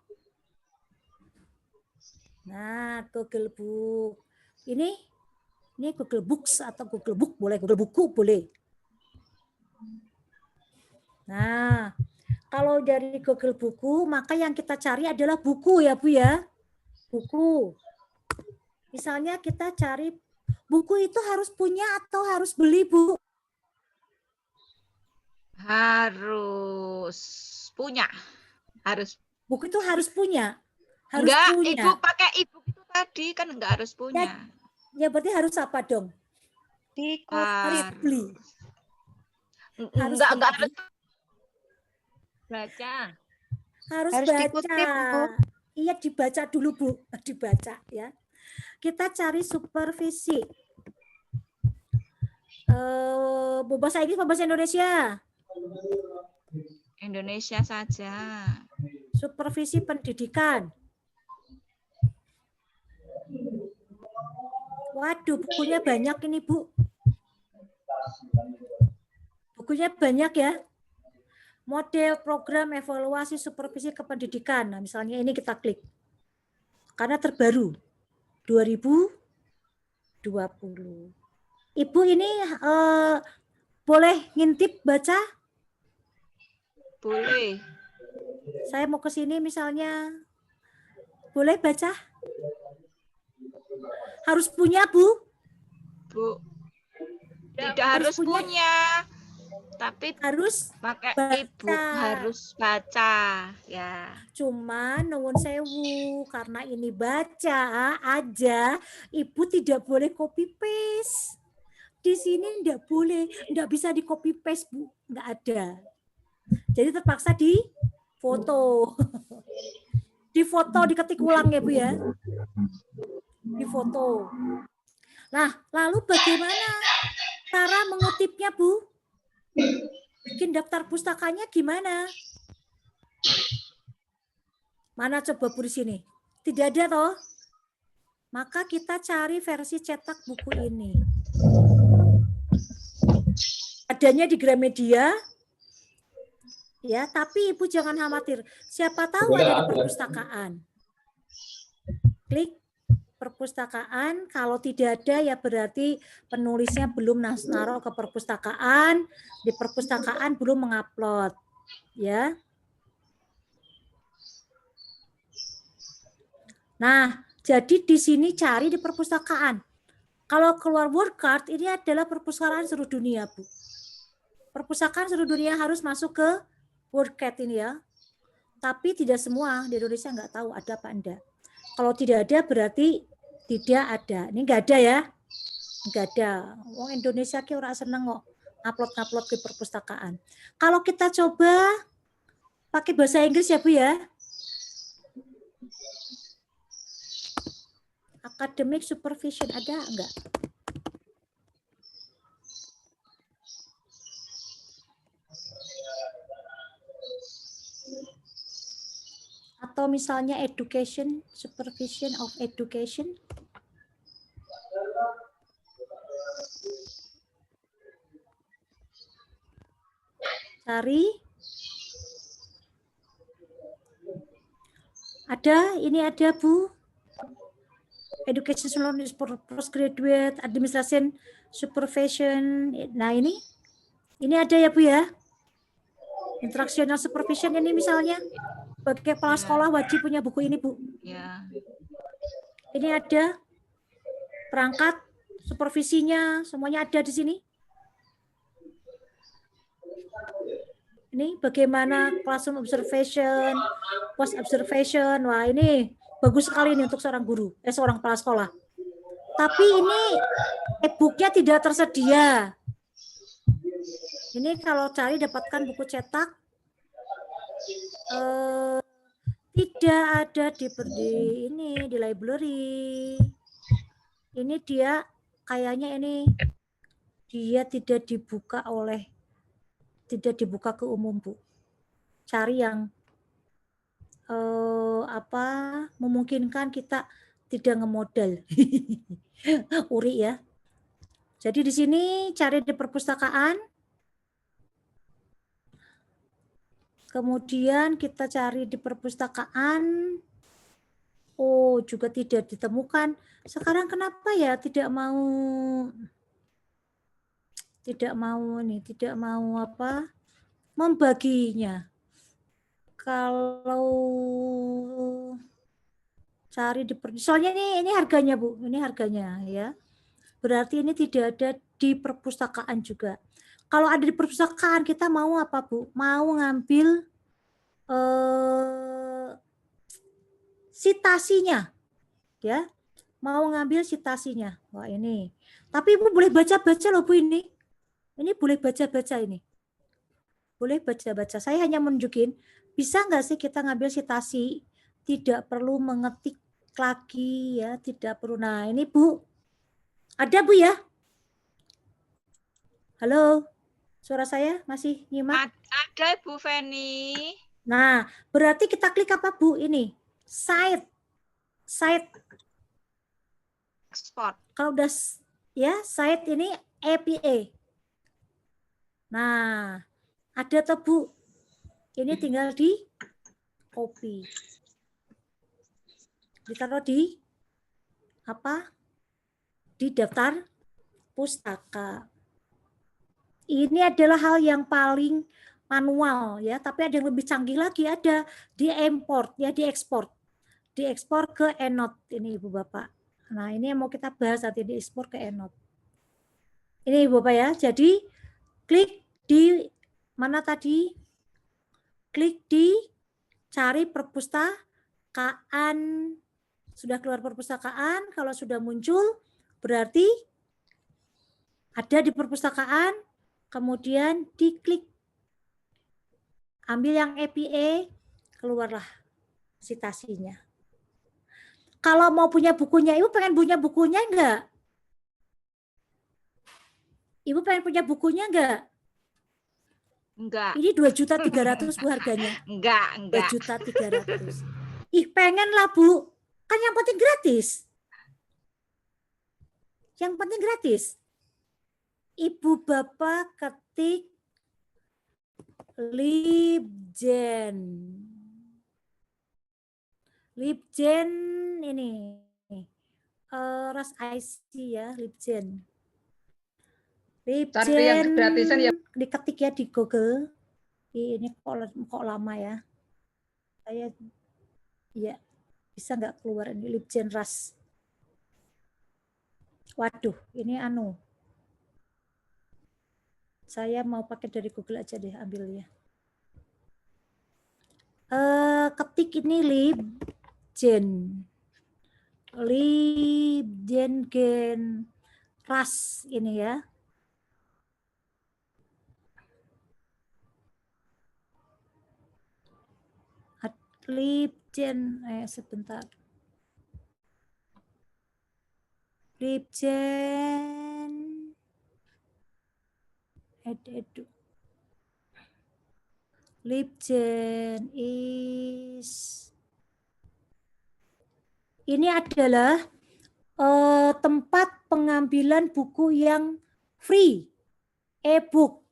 Nah, Google Book. Ini Google Books atau Google Book boleh, Google Buku boleh. Nah, kalau dari Google Buku, maka yang kita cari adalah buku ya, Bu ya. Buku. Misalnya kita cari buku itu harus punya atau harus beli, Bu? Harus punya. Harus. Buku itu harus punya. Harus enggak, punya. Ibu pakai e-book itu tadi kan enggak harus punya. Ya berarti harus apa dong? Harus beli. Enggak harus baca. Harus baca. Dikutip, Bu. Iya, dibaca dulu, Bu. Dibaca ya. Kita cari supervisi. Bahasa Inggris, bahasa Indonesia? Indonesia saja. Supervisi pendidikan. Waduh, bukunya banyak ini, Bu. Bukunya banyak ya. Model program evaluasi supervisi kependidikan. Nah, misalnya ini kita klik. Karena terbaru. 2020. Ibu ini boleh ngintip baca? Boleh. Saya mau ke sini misalnya. Boleh baca? Harus punya, Bu? Bu. Tidak harus punya. Tapi harus pakai e-book, harus baca ya. Cuma nuwun sewu, karena ini baca aja, Ibu tidak boleh copy paste. Di sini enggak boleh, enggak bisa di copy paste, Bu, enggak ada. Jadi terpaksa di foto. Di foto, diketik ulang ya, Bu ya. Di foto. Nah, lalu bagaimana cara mengutipnya, Bu? Bikin daftar pustakanya gimana? Mana coba, Bu, di sini? Tidak ada toh? Maka kita cari versi cetak buku ini. Adanya di Gramedia. Ya, tapi Ibu jangan khawatir. Siapa tahu ada di perpustakaan. Klik perpustakaan, kalau tidak ada ya berarti penulisnya belum naruh ke perpustakaan, di perpustakaan belum mengupload, ya. Nah, jadi di sini cari di perpustakaan. Kalau keluar WordCard, ini adalah perpustakaan seluruh dunia, Bu. Perpustakaan seluruh dunia harus masuk ke WordCard ini ya. Tapi tidak semua, di Indonesia nggak tahu ada apa enggak. Kalau tidak ada berarti tidak ada. Ini enggak ada ya. Enggak ada. Wong Indonesia ki ora seneng kok upload ke perpustakaan. Kalau kita coba pakai bahasa Inggris ya, Bu ya. Academic supervision ada enggak? Atau misalnya education, supervision of education. Cari. Ada, ini ada, Bu. Education postgraduate, administration, supervision. Nah, ini ada ya, Bu ya. Instructional supervision ini misalnya. Bagi kepala sekolah wajib punya buku ini, Bu. Ya. Ini ada perangkat, supervisinya, semuanya ada di sini. Ini bagaimana classroom observation, post observation. Wah, ini bagus sekali nih untuk seorang guru, seorang kepala sekolah. Tapi ini e-booknya tidak tersedia. Ini kalau cari dapatkan buku cetak, tidak ada di library. Ini dia kayaknya dia tidak dibuka ke umum, Bu. Cari yang memungkinkan kita tidak ngemodal. Uri ya. Jadi di sini cari di perpustakaan. Kemudian kita cari di perpustakaan. Oh, juga tidak ditemukan. Sekarang kenapa ya tidak mau membaginya. Kalau cari soalnya ini harganya, Bu. Ini harganya ya. Berarti ini tidak ada di perpustakaan juga. Kalau ada di perpustakaan kita mau apa, Bu? Mau ngambil sitasinya. Ya. Mau ngambil sitasinya. Wah, ini. Tapi Ibu boleh baca-baca loh, Bu, ini. Ini boleh baca-baca ini. Boleh baca-baca. Saya hanya menunjukin, bisa nggak sih kita ngambil sitasi? Tidak perlu mengetik lagi ya, tidak perlu. Nah, ini Bu. Ada, Bu ya? Halo? Suara saya masih nyimak? Ada, Bu Feni. Nah, berarti kita klik apa, Bu? Ini. Site. Export. Kalau udah ya, site ini APA. Nah, ada tuh, Bu. Ini tinggal di copy. Ditaruh di apa? Di daftar pustaka. Ini adalah hal yang paling manual ya, tapi ada yang lebih canggih lagi, ada di import ya, diekspor ke EndNote ini Ibu Bapak. Nah, ini yang mau kita bahas nanti, diekspor ke EndNote. Ini Ibu Bapak ya. Jadi klik di mana tadi? Klik di cari perpustakaan. Sudah keluar perpustakaan, kalau sudah muncul berarti ada di perpustakaan, kemudian diklik. Ambil yang APA, keluarlah sitasinya. Kalau mau punya bukunya, Ibu pengen punya bukunya enggak? Ibu pengen punya bukunya enggak? Enggak. Ini 2.300.000 Bu harganya. Enggak. 2.300.000. Ih, pengen lah Bu. Kan yang penting gratis. Yang penting gratis. Ibu Bapak ketik Libgen ini Ras IC ya, Libgen yang gratisan ya. Diketik ya di Google. Ini kok lama ya. Saya ya bisa nggak keluar ini Libgen Ras. Waduh, ini saya mau pakai dari Google aja deh, ambil ya. Ketik ini Libgen Ras ini ya. Libgen, sebentar. Libgen Libgen ini adalah tempat pengambilan buku yang free, e-book.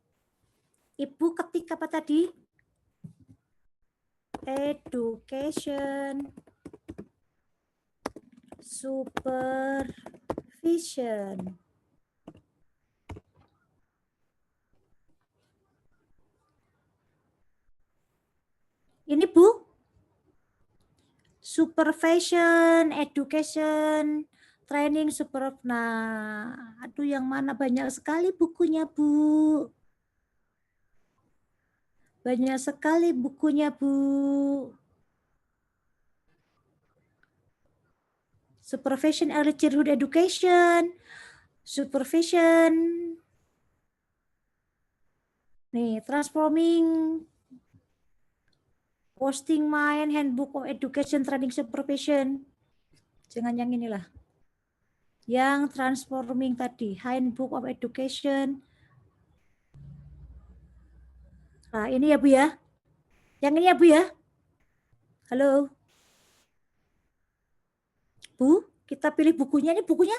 Ibu ketik apa tadi? Education Supervision. Ini Bu, supervision, education, training, nah, aduh yang mana banyak sekali bukunya Bu. Banyak sekali bukunya, Bu. Supervision Early Childhood Education, Supervision, nih, Transforming Posting Mind, Handbook of Education Training Supervision. Jangan yang inilah. Yang Transforming tadi, Handbook of Education. Nah, ini ya Bu ya. Yang ini ya Bu ya. Halo. Bu, kita pilih bukunya. Ini bukunya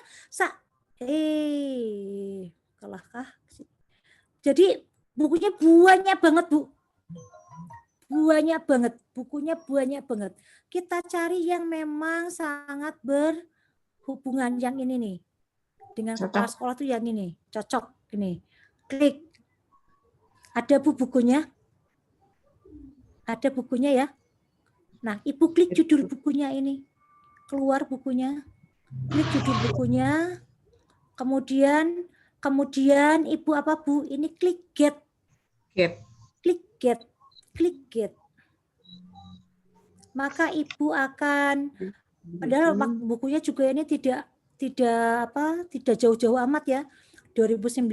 kalah kah? Jadi bukunya banyak banget, Bu. Banyak banget. Bukunya banyak banget. Kita cari yang memang sangat berhubungan yang ini nih. Dengan kepala sekolah tuh yang ini. Cocok ini. Klik. Ada Bu bukunya? Ada bukunya ya? Nah, Ibu klik judul bukunya ini. Keluar bukunya. Klik judul bukunya. Kemudian Ibu apa Bu? Ini klik get. Klik get. Klik get. Maka Ibu akan, padahal bukunya juga ini tidak jauh-jauh amat ya. 2009,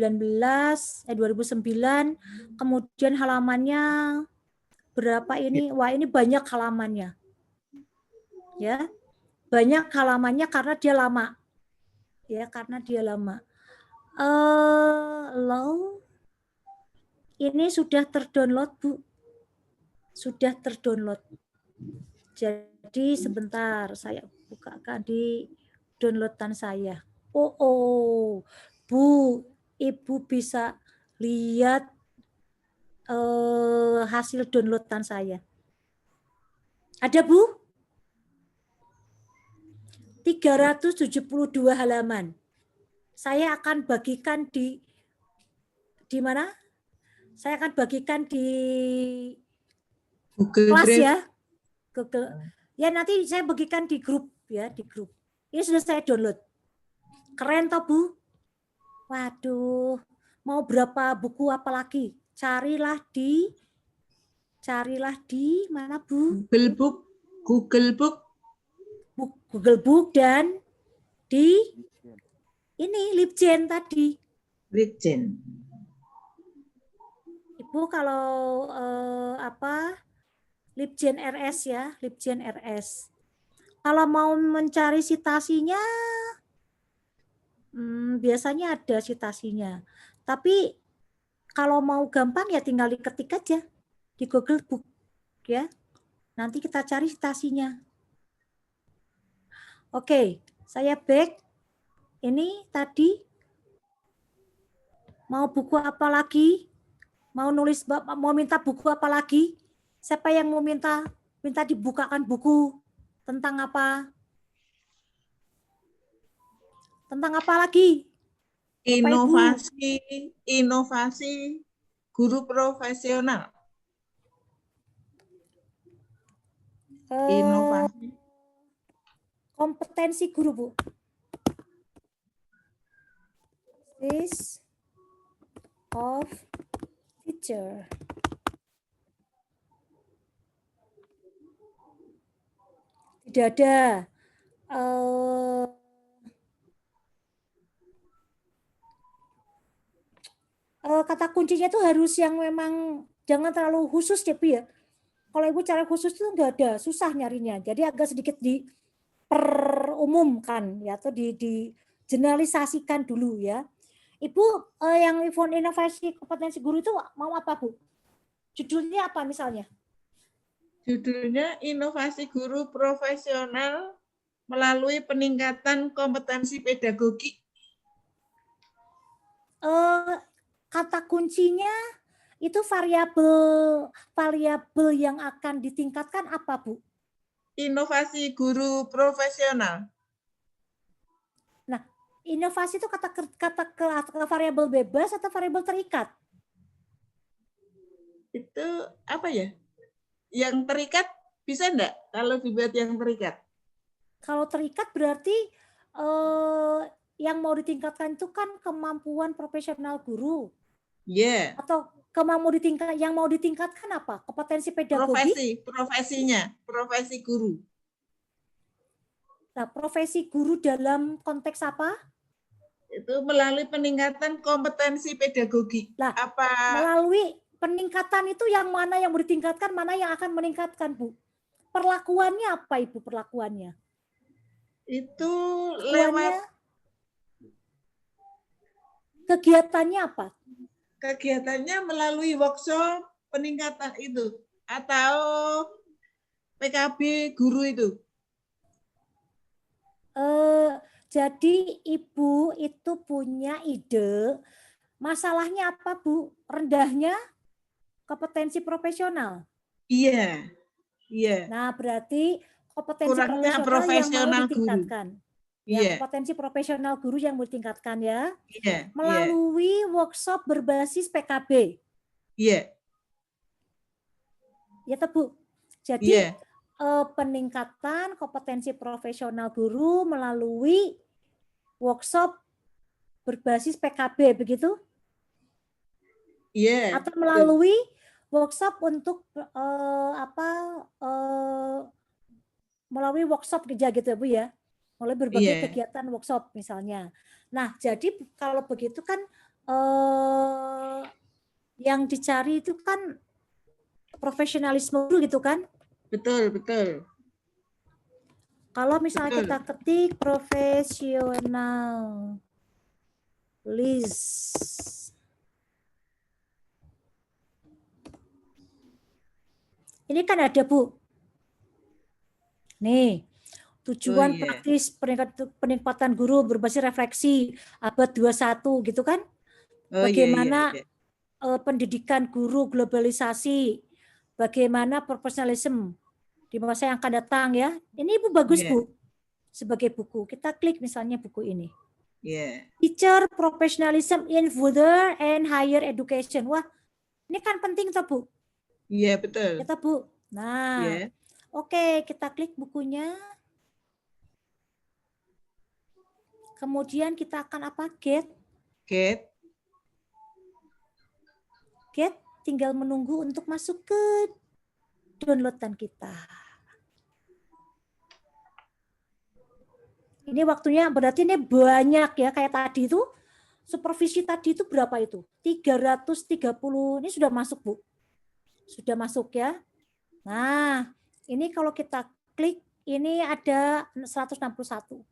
kemudian halamannya berapa ini? Wah, ini banyak halamannya. Ya. Banyak halamannya karena dia lama. Ya, karena dia lama. Ini sudah terdownload, Bu. Sudah terdownload. Jadi sebentar saya bukakan di downloadan saya. Bu, Ibu bisa lihat hasil downloadan saya. Ada Bu? 372 halaman. Saya akan bagikan di mana? Saya akan bagikan di Google kelas Drive. Ya. Google. Ya nanti saya bagikan di grup ya, di grup. Ini sudah saya download. Keren toh Bu? Waduh, mau berapa buku apa lagi? Carilah di mana Bu? Google Book dan di ini Libgen tadi. Libgen. Ibu kalau Libgen RS ya, Libgen RS. Kalau mau mencari citasinya, biasanya ada citasinya. Tapi kalau mau gampang ya tinggal diketik aja di Google Book ya. Nanti kita cari citasinya. Oke, saya back. Ini tadi mau buku apa lagi? Mau minta buku apa lagi? Siapa yang mau minta dibukakan buku tentang apa? Tentang apa lagi? Inovasi guru profesional. Inovasi. Kompetensi guru, Bu. This of teacher. Tidak ada. Kata kuncinya itu harus yang memang jangan terlalu khusus ya Bu ya. Kalau Ibu cara khusus itu enggak ada, susah nyarinya. Jadi agak sedikit diperumumkan ya atau di generalisasikan dulu ya. Ibu yang inovasi kompetensi guru itu mau apa Bu? Judulnya apa misalnya? Judulnya inovasi guru profesional melalui peningkatan kompetensi pedagogi. Kata kuncinya itu variabel yang akan ditingkatkan apa Bu? Inovasi guru profesional. Nah, inovasi itu kata variabel bebas atau variabel terikat? Itu apa ya? Yang terikat bisa enggak kalau dibuat yang terikat? Kalau terikat berarti yang mau ditingkatkan itu kan kemampuan profesional guru. Yeah. Atau yang mau ditingkatkan apa? Kompetensi pedagogi? Profesi guru. Nah, profesi guru dalam konteks apa? Itu melalui peningkatan kompetensi pedagogi. Lah, melalui peningkatan itu yang mana yang mau ditingkatkan, mana yang akan meningkatkan, Bu? Perlakuannya apa, Ibu, perlakuannya? Itu lewat kegiatannya apa? Kegiatannya melalui workshop peningkatan itu atau PKB guru itu. Jadi Ibu itu punya ide, masalahnya apa, Bu? Rendahnya kompetensi profesional. Iya. Nah, berarti kompetensi kurangnya profesional yang mau ditingkatkan. Ya, Iya. kompetensi profesional guru yang mau ditingkatkan ya. Iya. Melalui workshop berbasis PKB. Iya. Ya, Bu. Jadi peningkatan kompetensi profesional guru melalui workshop berbasis PKB, begitu? Iya. Atau melalui workshop untuk melalui workshop kerja gitu ya, Bu ya. Mulai berbagai kegiatan workshop misalnya. Nah, jadi kalau begitu kan yang dicari itu kan profesionalisme dulu gitu kan? Betul. Kalau misalnya kita ketik profesionalis, ini kan ada, Bu. Nih, tujuan praktis peningkatan guru berbasis refleksi abad 21 gitu kan? Bagaimana pendidikan guru globalisasi, bagaimana profesionalisme di masa yang akan datang ya. Ini Ibu bagus Bu sebagai buku. Kita klik misalnya buku ini. Teacher Professionalism in Further and Higher Education. Wah, ini kan penting toh Bu. Iya betul. Kita Bu. Nah, oke, kita klik bukunya. Kemudian kita akan apa? Get, tinggal menunggu untuk masuk ke downloadan kita. Ini waktunya berarti ini banyak ya, kayak tadi itu supervisi tadi itu berapa itu? 330. Ini sudah masuk, Bu. Sudah masuk ya. Nah, ini kalau kita klik ini ada 161.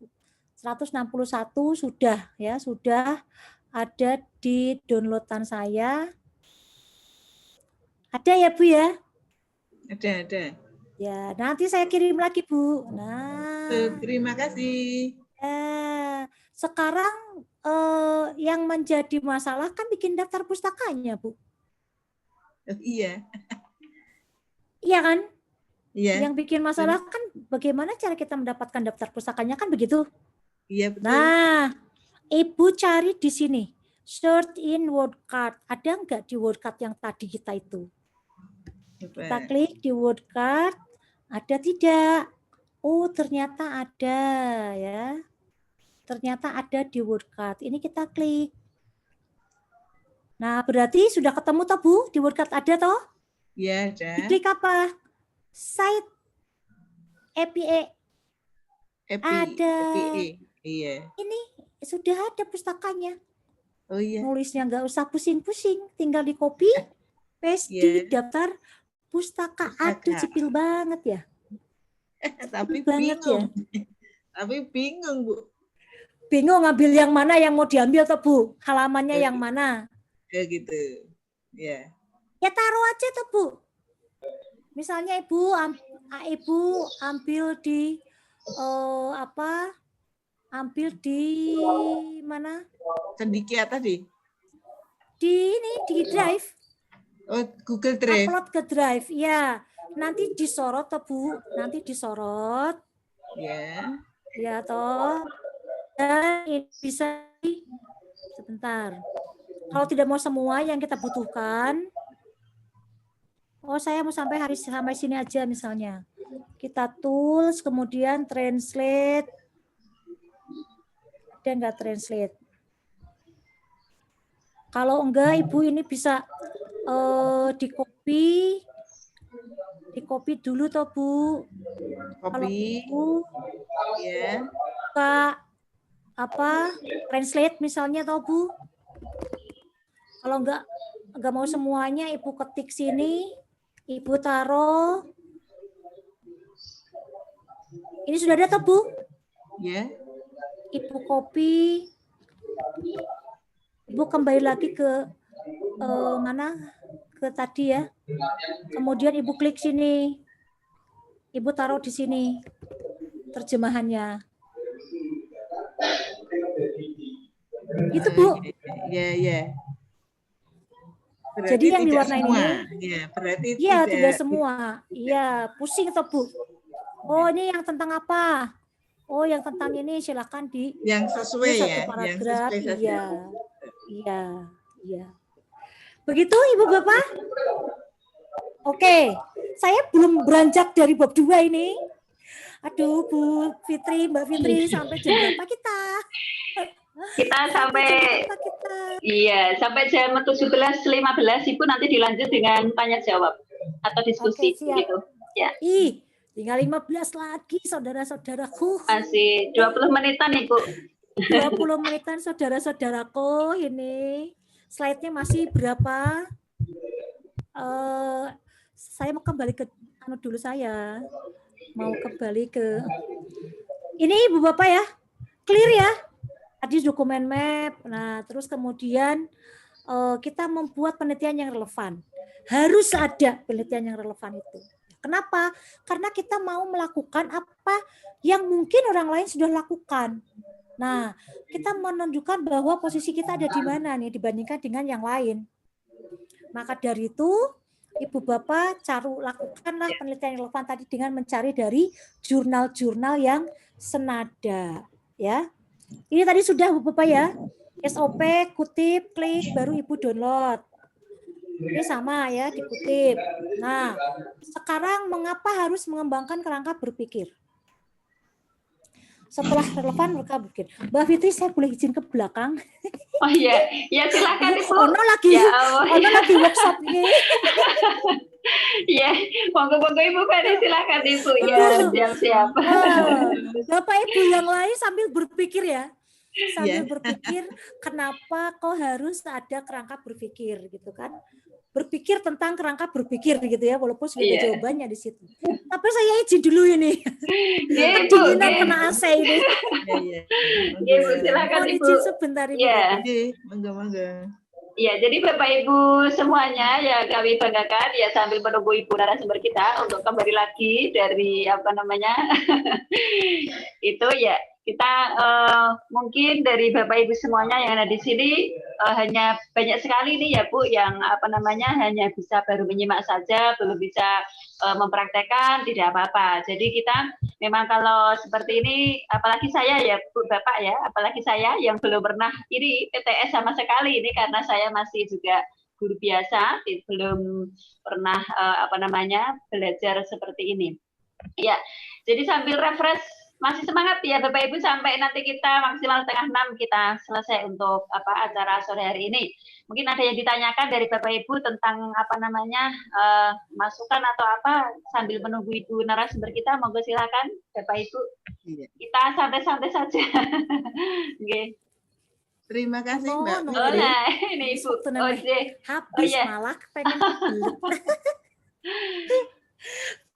161 sudah ya, sudah ada di downloadan saya. Ada ya Bu ya? Ada. Ya, nanti saya kirim lagi Bu. Nah, terima kasih. Sekarang yang menjadi masalah kan bikin daftar pustakanya Bu. Iya. Iya kan? Iya. Yang bikin masalah kan bagaimana cara kita mendapatkan daftar pustakanya kan begitu? Iya betul. Nah, Ibu cari di sini. Search in WordCard. Ada enggak di WordCard yang tadi kita itu? Kita klik di WordCard. Ada tidak? Oh, ternyata ada ya. Ternyata ada di WordCard. Ini kita klik. Nah, berarti sudah ketemu toh Bu? Di WordCard ada toh? Iya, ada. Diklik apa? Site APA. Ada. Iya. Ini sudah ada pustakanya. Oh iya. Nulisnya nggak usah pusing-pusing, tinggal di copy, paste di daftar pustaka. Aduh, cipil banget ya. Tapi bingung. Tapi bingung, Bu. Bingung ngambil yang mana yang mau diambil toh, Bu? Halamannya yang mana? Kayak gitu. Ya. Ya taruh aja toh, Bu. Misalnya Ibu ambil di ambil di mana? Cendekia tadi. Di ini di Drive. Oh, Google Drive. Upload ke Drive. Ya. Nanti disorot toh, Bu. Nanti disorot. Ya. Ya toh. Dan ini bisa sebentar. Kalau tidak mau semua yang kita butuhkan. Oh, saya mau sampai sini aja misalnya. Kita tools, kemudian translate. Dan enggak translate. Kalau enggak, Ibu ini bisa di copy dulu toh Bu. Kalau Copy. Bu Ya. buka translate misalnya toh Bu. Kalau nggak mau semuanya, Ibu ketik sini, Ibu taruh. Ini sudah ada toh Bu? Ya. Ibu copy. Ibu kembali lagi ke mana? Ke tadi ya. Kemudian Ibu klik sini. Ibu taruh di sini terjemahannya. Itu Bu. Ya. Berarti Jadi yang tidak diwarnain semua. ini. Ya, berarti iya, tidak semua. Iya, pusing toh Bu. Oh, ini yang tentang apa? Oh, yang tentang ini silakan yang sesuai satu ya, paragraf. yang sesuai saja. Iya. Begitu Ibu Bapak? Oke, saya belum beranjak dari bab 2 ini. Aduh, Bu Fitri, Mbak Fitri, sampai jam berapa kita? Kita sampai iya, sampai jam 17.15 Ibu nanti dilanjut dengan tanya jawab atau diskusi. Oke, siap. Gitu. Ya. Tinggal 15 lagi saudara-saudaraku. Masih 20 menitan Ibu. 20 menitan saudara-saudaraku. Ini slide-nya masih berapa? Saya mau kembali ke dulu saya. Mau kembali ke ini Ibu Bapak ya. Clear ya? Tadi dokumen map. Nah, terus kemudian kita membuat penelitian yang relevan. Harus ada penelitian yang relevan itu. Kenapa? Karena kita mau melakukan apa yang mungkin orang lain sudah lakukan. Nah, kita menunjukkan bahwa posisi kita ada di mana nih dibandingkan dengan yang lain. Maka dari itu, Ibu Bapak lakukanlah penelitian yang relevan tadi dengan mencari dari jurnal-jurnal yang senada. Ya, ini tadi sudah Bu Bapak ya. SOP, kutip, klik, baru Ibu download. Ini sama ya, dikutip. Nah, sekarang mengapa harus mengembangkan kerangka berpikir? Setelah relevan mereka berpikir. Mbak Fitri, saya boleh izin ke belakang? Oh iya, ya silakan Ibu. Ono lagi workshop ini. Iya, monggo Ibu Fitri silakan Ibu. Ya, siap-siap. Bapak Ibu yang lain sambil berpikir ya. Berpikir kenapa kok harus ada kerangka berpikir gitu kan. Berpikir tentang kerangka berpikir gitu ya, walaupun sudah ada jawabannya di situ. Tapi saya izin dulu ini. Kedinginan kena AC ini. Iya, Bu, silakan Mohon Ibu. izin sebentar Ibu. Monggo. Ya, jadi Bapak Ibu semuanya ya kami banggakan ya sambil menunggu Ibu narasumber kita untuk kembali lagi dari itu ya. Kita mungkin dari Bapak Ibu semuanya yang ada di sini hanya banyak sekali nih ya Bu yang hanya bisa baru menyimak saja, belum bisa mempraktekkan, tidak apa-apa. Jadi kita memang kalau seperti ini, apalagi saya ya Bu Bapak ya, apalagi saya yang belum pernah ini PTS sama sekali ini karena saya masih juga guru biasa, belum pernah belajar seperti ini. Ya, jadi sambil refresh. Masih semangat ya Bapak Ibu sampai nanti kita maksimal 5:30 kita selesai untuk acara sore hari ini. Mungkin ada yang ditanyakan dari Bapak Ibu tentang masukan atau apa sambil menunggu Ibu narasumber kita, monggo silakan Bapak Ibu. Kita santai-santai saja. Okay. Terima kasih Mbak. Ini Ibu. Habis malah pengen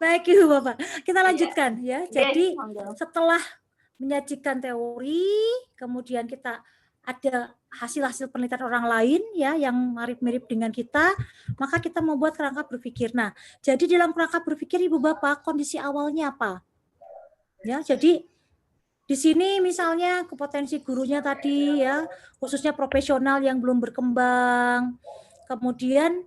Baik Ibu Bapak, kita lanjutkan ya. Jadi setelah menyajikan teori, kemudian kita ada hasil-hasil penelitian orang lain ya yang mirip-mirip dengan kita, maka kita membuat kerangka berpikir. Nah, jadi dalam kerangka berpikir Ibu Bapak, kondisi awalnya apa? Ya, jadi di sini misalnya kompetensi gurunya tadi ya, khususnya profesional yang belum berkembang, kemudian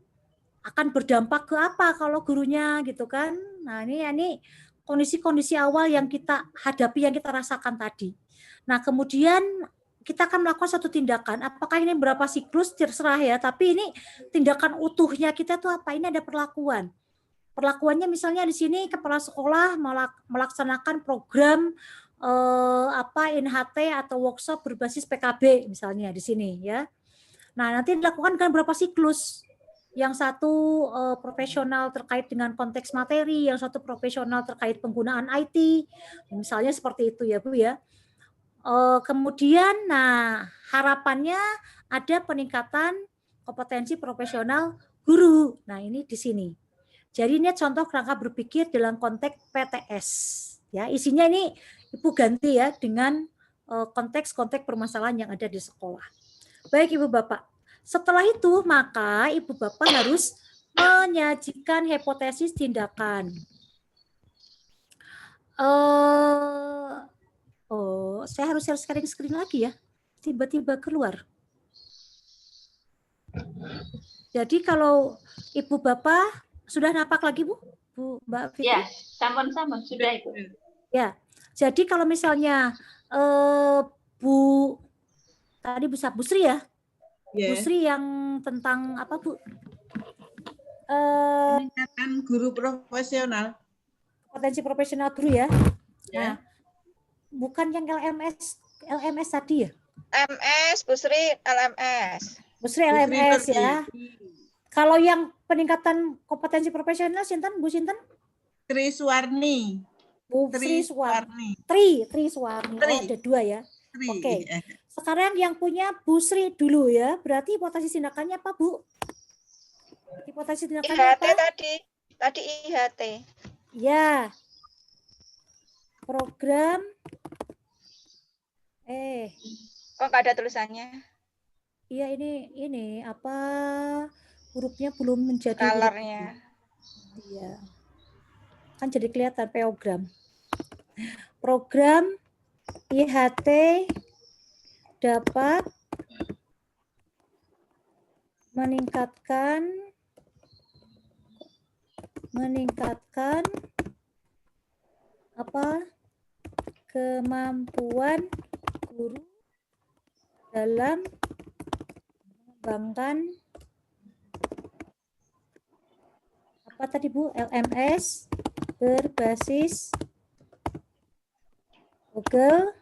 akan berdampak ke apa kalau gurunya gitu kan. Nah, ini kondisi-kondisi awal yang kita hadapi, yang kita rasakan tadi. Nah, kemudian kita akan melakukan satu tindakan. Apakah ini berapa siklus terserah ya, tapi ini tindakan utuhnya kita tuh apa? Ini ada perlakuan. Perlakuannya misalnya di sini kepala sekolah melaksanakan program NHT atau workshop berbasis PKB misalnya di sini ya. Nah, nanti dilakukan dengan berapa siklus? yang satu profesional terkait dengan konteks materi, yang satu profesional terkait penggunaan IT, misalnya seperti itu ya Bu ya. Kemudian, nah harapannya ada peningkatan kompetensi profesional guru. Nah ini di sini. Jadi ini contoh kerangka berpikir dalam konteks PTS. Ya isinya ini Ibu ganti ya dengan konteks-konteks permasalahan yang ada di sekolah. Baik Ibu Bapak. Setelah itu maka Ibu Bapak harus menyajikan hipotesis tindakan. Oh, saya harus share screen lagi ya. Tiba-tiba keluar. Jadi kalau Ibu Bapak sudah napak lagi Bu? Bu Mbak Fitri? Ya, sampun sudah itu. Ya. Jadi kalau misalnya Bu tadi Bu Sri ya? Bu Sri yang tentang apa Bu? Peningkatan guru profesional. Potensi profesional guru ya. Nah, bukan yang LMS tadi ya? MS, Bu Sri, LMS. Bu Sri LMS ya. Kalau yang peningkatan kompetensi profesional sinten Bu sinten? Tri Suwarni. Bu Sri Suwarni. Tri Suwarni. Oh, ada dua ya. Oke. Sekarang yang punya Bu Sri dulu ya. Berarti hipotesis tindakannya apa Bu? Hipotesis tindakannya IHT apa? Tadi IHT. Ya. Program kok nggak ada tulisannya? Iya ini apa hurufnya belum menjadi colornya. Iya. Kan jadi kelihatan program IHT dapat meningkatkan apa kemampuan guru dalam mengembangkan apa tadi Bu? LMS berbasis Google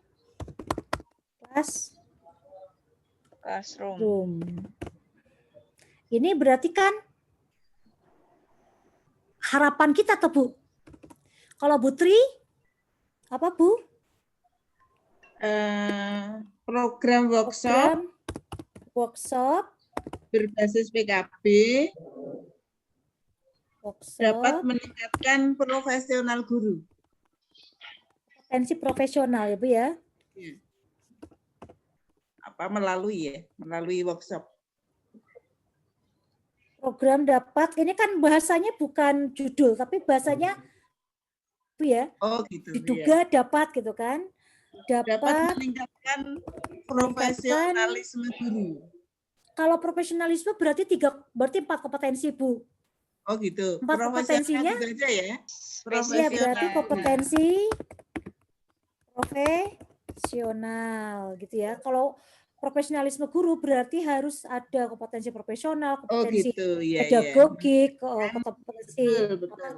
Classroom. Ini berarti kan harapan kita tuh Bu. Kalau Bu Tri apa Bu? Program workshop berbasis PKB dapat meningkatkan profesional guru. Potensi profesional ya Bu ya. Apa melalui workshop. Program dapat, ini kan bahasanya bukan judul tapi bahasanya Bu ya. Oh gitu. Diduga dapat gitu kan. Dapat meningkatkan profesionalisme guru. Kalau profesionalisme berarti 4 kompetensi Bu. Oh gitu. 4 kompetensinya aja ya. Iya berarti kompetensi profesional gitu ya. Kalau profesionalisme guru berarti harus ada kompetensi profesional, kompetensi pedagogik, kompetensi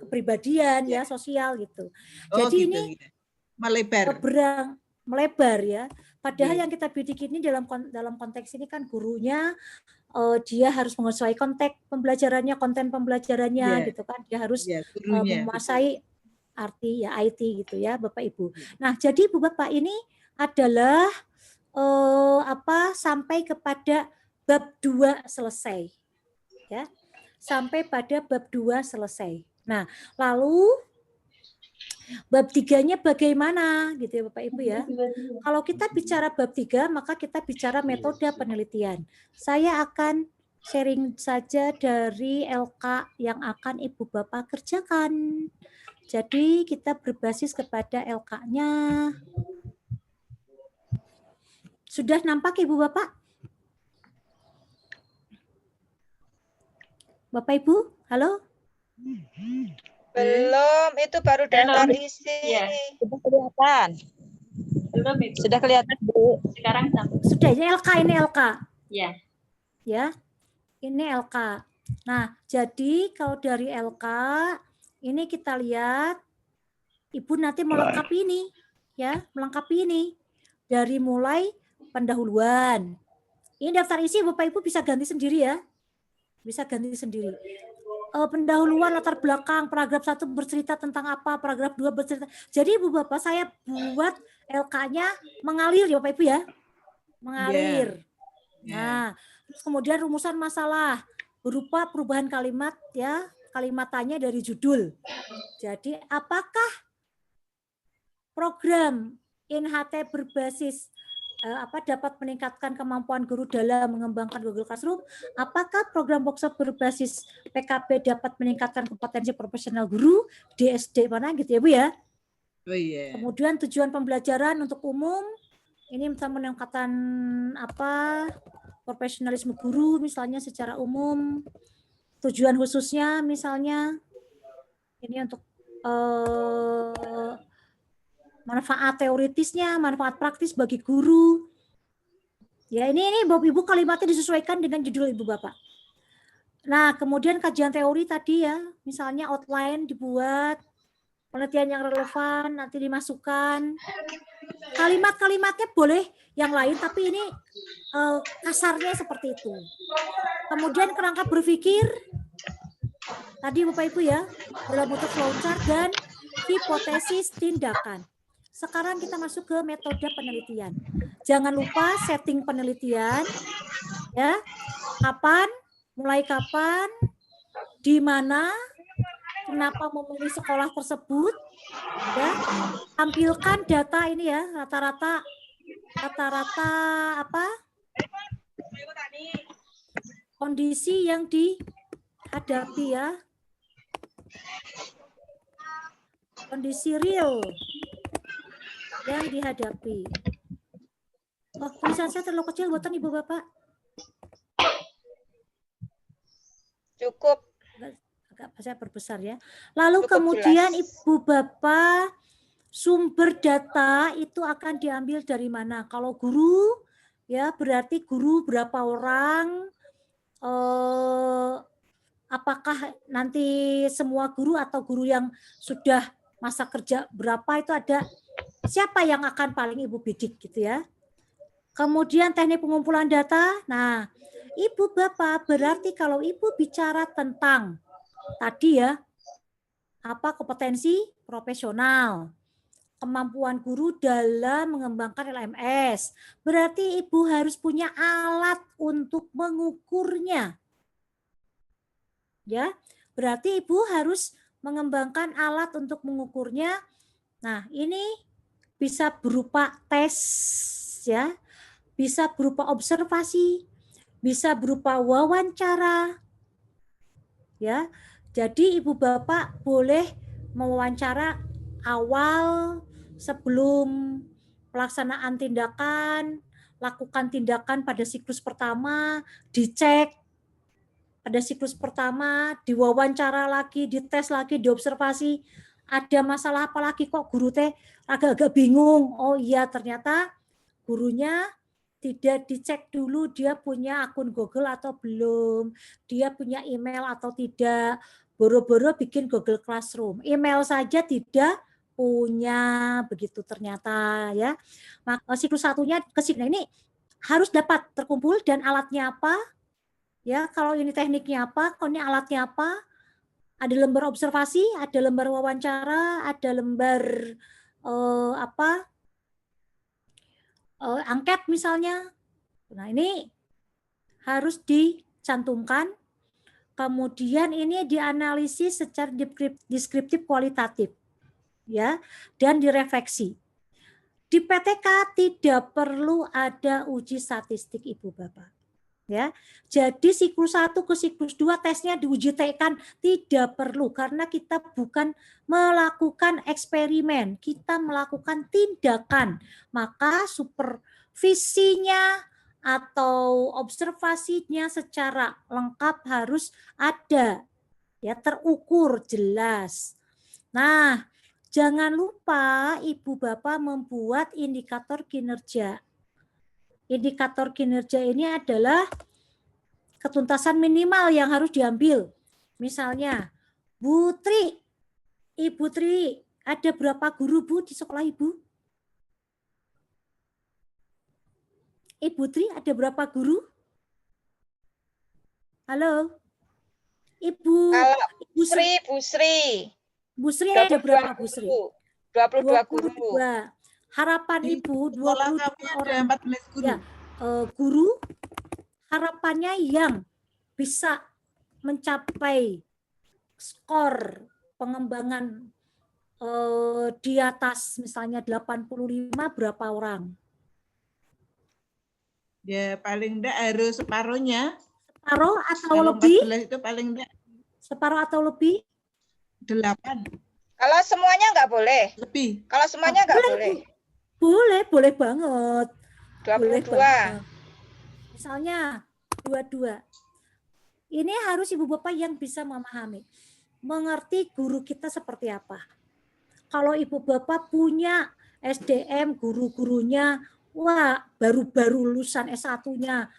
kepribadian ya, sosial gitu. Jadi gitu, ini melebar ya. Padahal yang kita bidik ini dalam konteks ini kan gurunya dia harus menyesuaikan konten pembelajarannya gitu kan. Dia harus menguasai arti ya IT gitu ya Bapak Ibu. Nah, jadi Bu Bapak ini adalah sampai kepada bab 2 selesai. Ya. Sampai pada bab 2 selesai. Nah, lalu bab 3-nya bagaimana gitu ya Bapak Ibu ya. Kalau kita bicara bab 3 maka kita bicara metode penelitian. Saya akan sharing saja dari LK yang akan Ibu Bapak kerjakan. Jadi kita berbasis kepada LK-nya. Sudah nampak Ibu Bapak? Bapak Ibu, halo? Belum, itu baru daftar isi. Ya. Sudah kelihatan. Belum itu. Sudah kelihatan Bu. Sekarang sudah ini LK. Ya. Ya. Ini LK. Nah, jadi kalau dari LK ini kita lihat Ibu nanti melengkapi ini ya, melengkapi ini dari mulai pendahuluan. Ini daftar isi Bapak Ibu bisa ganti sendiri ya. Bisa ganti sendiri. Pendahuluan latar belakang, paragraf 1 bercerita tentang apa, paragraf 2 bercerita. Jadi Ibu Bapak saya buat LK-nya mengalir ya Bapak Ibu ya. Mengalir. Nah, terus kemudian rumusan masalah berupa perubahan kalimat ya, kalimatannya dari judul. Jadi apakah program INHT berbasis dapat meningkatkan kemampuan guru dalam mengembangkan Google Classroom? Apakah program workshop berbasis PKB dapat meningkatkan kompetensi profesional guru di SD mana gitu ya Bu ya? Oh iya. Kemudian tujuan pembelajaran untuk umum ini bisa meningkatkan profesionalisme guru misalnya secara umum. Tujuan khususnya misalnya ini untuk manfaat teoritisnya, manfaat praktis bagi guru. Ya, ini Bapak Ibu kalimatnya disesuaikan dengan judul Ibu Bapak. Nah, kemudian kajian teori tadi ya, misalnya outline dibuat, penelitian yang relevan nanti dimasukkan. Kalimat-kalimatnya boleh yang lain, tapi ini kasarnya seperti itu. Kemudian kerangka berpikir, tadi Bapak Ibu ya, dalam bentuk flowchart dan hipotesis tindakan. Sekarang kita masuk ke metode penelitian. Jangan lupa setting penelitian, ya. Kapan, mulai kapan, di mana, kenapa memilih sekolah tersebut, ya. Tampilkan data ini ya, rata-rata kondisi yang dihadapi ya. Kondisi real yang dihadapi. Oh, tulisan saya terlalu kecil buatan Ibu Bapak. Cukup. Agak saya perbesar ya. Lalu Cukup kemudian jelas. Ibu Bapak sumber data itu akan diambil dari mana? Kalau guru ya berarti guru berapa orang? Apakah nanti semua guru atau guru yang sudah masa kerja berapa itu ada siapa yang akan paling Ibu bidik gitu ya. Kemudian teknik pengumpulan data. Nah, Ibu Bapak berarti kalau Ibu bicara tentang tadi ya, kompetensi profesional, kemampuan guru dalam mengembangkan LMS, berarti Ibu harus punya alat untuk mengukurnya. Ya, berarti Ibu harus mengembangkan alat untuk mengukurnya. Nah, ini bisa berupa tes ya, bisa berupa observasi, bisa berupa wawancara. Ya. Jadi Ibu Bapak boleh mewawancara awal sebelum pelaksanaan tindakan, lakukan tindakan pada siklus pertama, dicek pada siklus pertama, diwawancara lagi, dites lagi, diobservasi. Ada masalah apa lagi kok guru teh agak-agak bingung. Oh iya ternyata gurunya tidak dicek dulu dia punya akun Google atau belum, dia punya email atau tidak, boro-boro bikin Google Classroom, email saja tidak punya, begitu ternyata ya. Maka siklus satunya ke sini ini harus dapat terkumpul dan alatnya apa? Ya, kalau ini tekniknya apa, kalau ini alatnya apa? Ada lembar observasi, ada lembar wawancara, ada lembar angket misalnya. Nah, ini harus dicantumkan. Kemudian ini dianalisis secara deskriptif kualitatif. Ya, dan direfleksi. Di PTK tidak perlu ada uji statistik Ibu Bapak. Ya, jadi siklus 1 ke siklus 2 tesnya diuji tekan tidak perlu karena kita bukan melakukan eksperimen, kita melakukan tindakan. Maka supervisinya atau observasinya secara lengkap harus ada, ya terukur jelas. Nah, jangan lupa Ibu Bapak membuat indikator kinerja. Indikator kinerja ini adalah ketuntasan minimal yang harus diambil. Misalnya, Bu Tri, Ibu Tri, ada berapa guru Bu di sekolah Ibu? Ibu Tri, ada berapa guru? Halo? Ibu Kalau Sri. Bu Sri. Bu Sri ada berapa Bu Sri? 22 guru. 22. Harapan Di Ibu sekolah 22 kami ada orang 14 guru. Ya, guru harapannya yang bisa mencapai skor pengembangan di atas misalnya 85 berapa orang? Ya paling enggak harus separuhnya. Separuh atau Kalau lebih? 14 itu paling enggak Separuh atau lebih? 8. Kalau semuanya nggak boleh. Lebih. Kalau semuanya nggak boleh. Boleh banget. 22. Misalnya 22. Ini harus Ibu Bapak yang bisa memahami. Mengerti guru kita seperti apa. Kalau Ibu Bapak punya SDM, guru-gurunya, wah baru-baru lulusan S1-nya,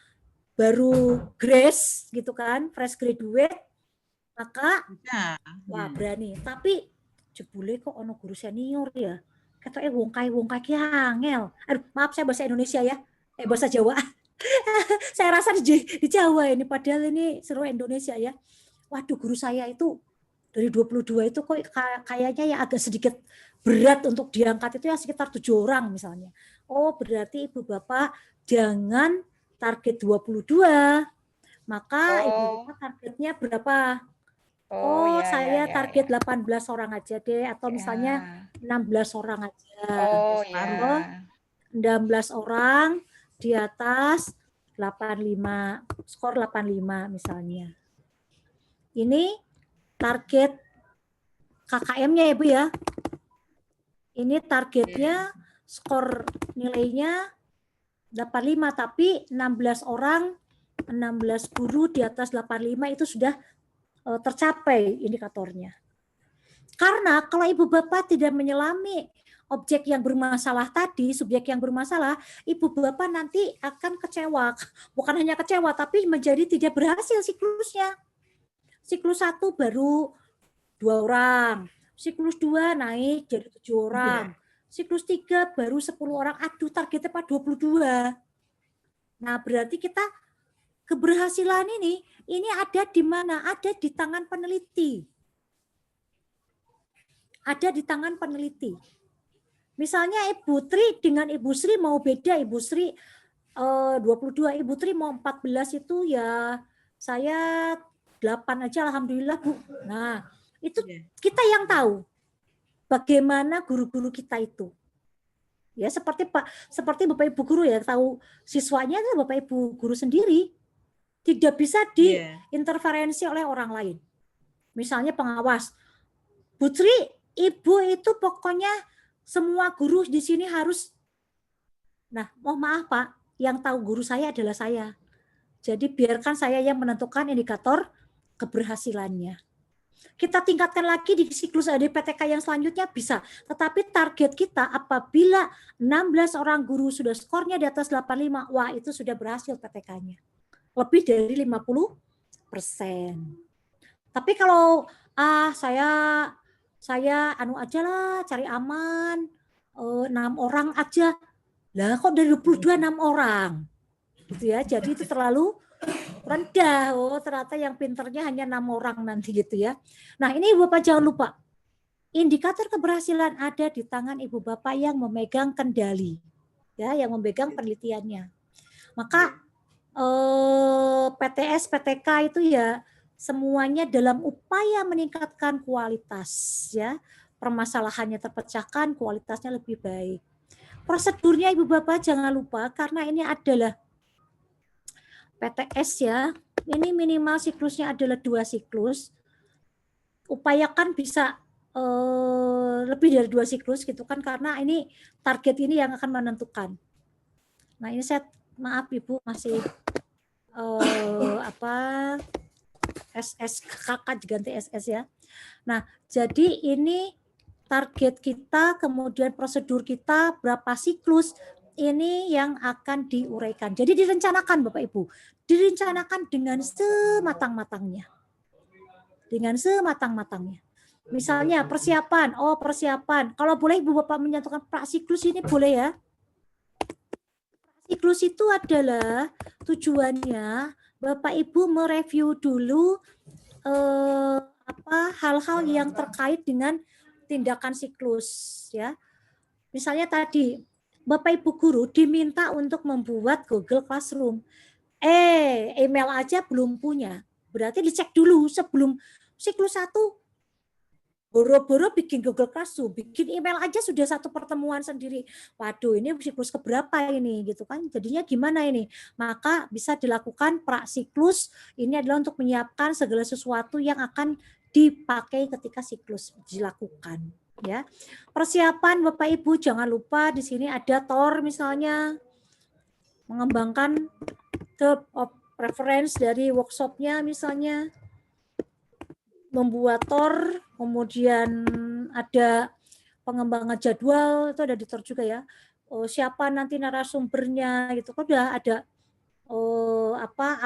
baru grace gitu kan, fresh graduate, maka wah berani. Tapi jebule kok ono guru senior ya. Ketoke wongkai ki angel. Aduh, maaf saya bahasa Indonesia ya. Bahasa Jawa. Saya rasa di Jawa ini padahal ini seluruh Indonesia ya. Waduh, guru saya itu dari 22 itu kok kayaknya ya agak sedikit berat untuk diangkat itu ya sekitar 7 orang misalnya. Oh, berarti Ibu Bapak jangan target 22. Maka Ibu Bapak targetnya berapa? Oh, ya, saya ya, target ya. 18 orang aja deh atau misalnya 16 orang aja. Oh, ya. 16 orang di atas 85, skor 85 misalnya. Ini target KKM-nya ya Bu ya. Ini targetnya skor nilainya 85 tapi 16 orang, 16 guru di atas 85 itu sudah tercapai indikatornya. Karena kalau Ibu Bapak tidak menyelami objek yang bermasalah tadi, subjek yang bermasalah, Ibu Bapak nanti akan kecewa. Bukan hanya kecewa, tapi menjadi tidak berhasil siklusnya. Siklus 1 baru 2 orang, siklus 2 naik jadi 7 orang, siklus 3 baru 10 orang, aduh targetnya Pak 22. Nah berarti kita keberhasilan ini ada di mana? Ada di tangan peneliti. Ada di tangan peneliti. Misalnya Ibu Tri dengan Ibu Sri mau beda, Ibu Sri 22, Ibu Tri mau 14 itu ya saya 8 aja alhamdulillah Bu. Nah, itu kita yang tahu bagaimana guru-guru kita itu. Ya seperti Bapak Ibu guru ya tahu siswanya itu Bapak Ibu guru sendiri. Tidak bisa diinterferensi oleh orang lain. Misalnya pengawas. Bu Tri, Ibu itu pokoknya semua guru di sini harus. Nah, mohon maaf Pak, yang tahu guru saya adalah saya. Jadi biarkan saya yang menentukan indikator keberhasilannya. Kita tingkatkan lagi di siklus ADPTK yang selanjutnya bisa. Tetapi target kita apabila 16 orang guru sudah skornya di atas 85, wah itu sudah berhasil PTK-nya. Lebih dari 50%. Tapi kalau saya anu aja lah, cari aman, 6 orang aja. Lah kok dari 22 6 orang. Gitu ya. Jadi itu terlalu rendah. Oh, ternyata yang pinternya hanya 6 orang nanti gitu ya. Nah, ini Ibu Bapak jangan lupa. Indikator keberhasilan ada di tangan Ibu Bapak yang memegang kendali. Ya, yang memegang penelitiannya. Maka PTS, PTK itu ya semuanya dalam upaya meningkatkan kualitas ya. Permasalahannya terpecahkan, kualitasnya lebih baik. Prosedurnya Ibu Bapak jangan lupa karena ini adalah PTS ya, ini minimal siklusnya adalah 2 siklus. Upayakan bisa lebih dari 2 siklus gitu kan, karena ini target ini yang akan menentukan. Nah ini saya maaf Ibu masih SS kakak diganti SS ya. Nah jadi ini target kita, kemudian prosedur kita berapa siklus. Ini yang akan diuraikan. Jadi direncanakan Bapak Ibu. Direncanakan dengan sematang-matangnya. Dengan sematang-matangnya. Misalnya persiapan. Oh persiapan. Kalau boleh Ibu Bapak menyatukan prasiklus ini boleh ya. Siklus itu adalah tujuannya Bapak Ibu mereview dulu hal-hal yang terkait dengan tindakan siklus ya. Misalnya tadi Bapak Ibu guru diminta untuk membuat Google Classroom. Email aja belum punya. Berarti dicek dulu sebelum siklus 1 boro-boro bikin Google Classroom, bikin email aja sudah satu pertemuan sendiri. Waduh, ini siklus keberapa ini gitu kan? Jadinya gimana ini? Maka bisa dilakukan praksiklus. Ini adalah untuk menyiapkan segala sesuatu yang akan dipakai ketika siklus dilakukan. Ya, persiapan Bapak Ibu jangan lupa di sini ada TOR misalnya, mengembangkan term of reference dari workshopnya misalnya, membuat TOR, kemudian ada pengembangan jadwal, itu ada di TOR juga ya. Siapa nanti narasumbernya gitu kan udah ada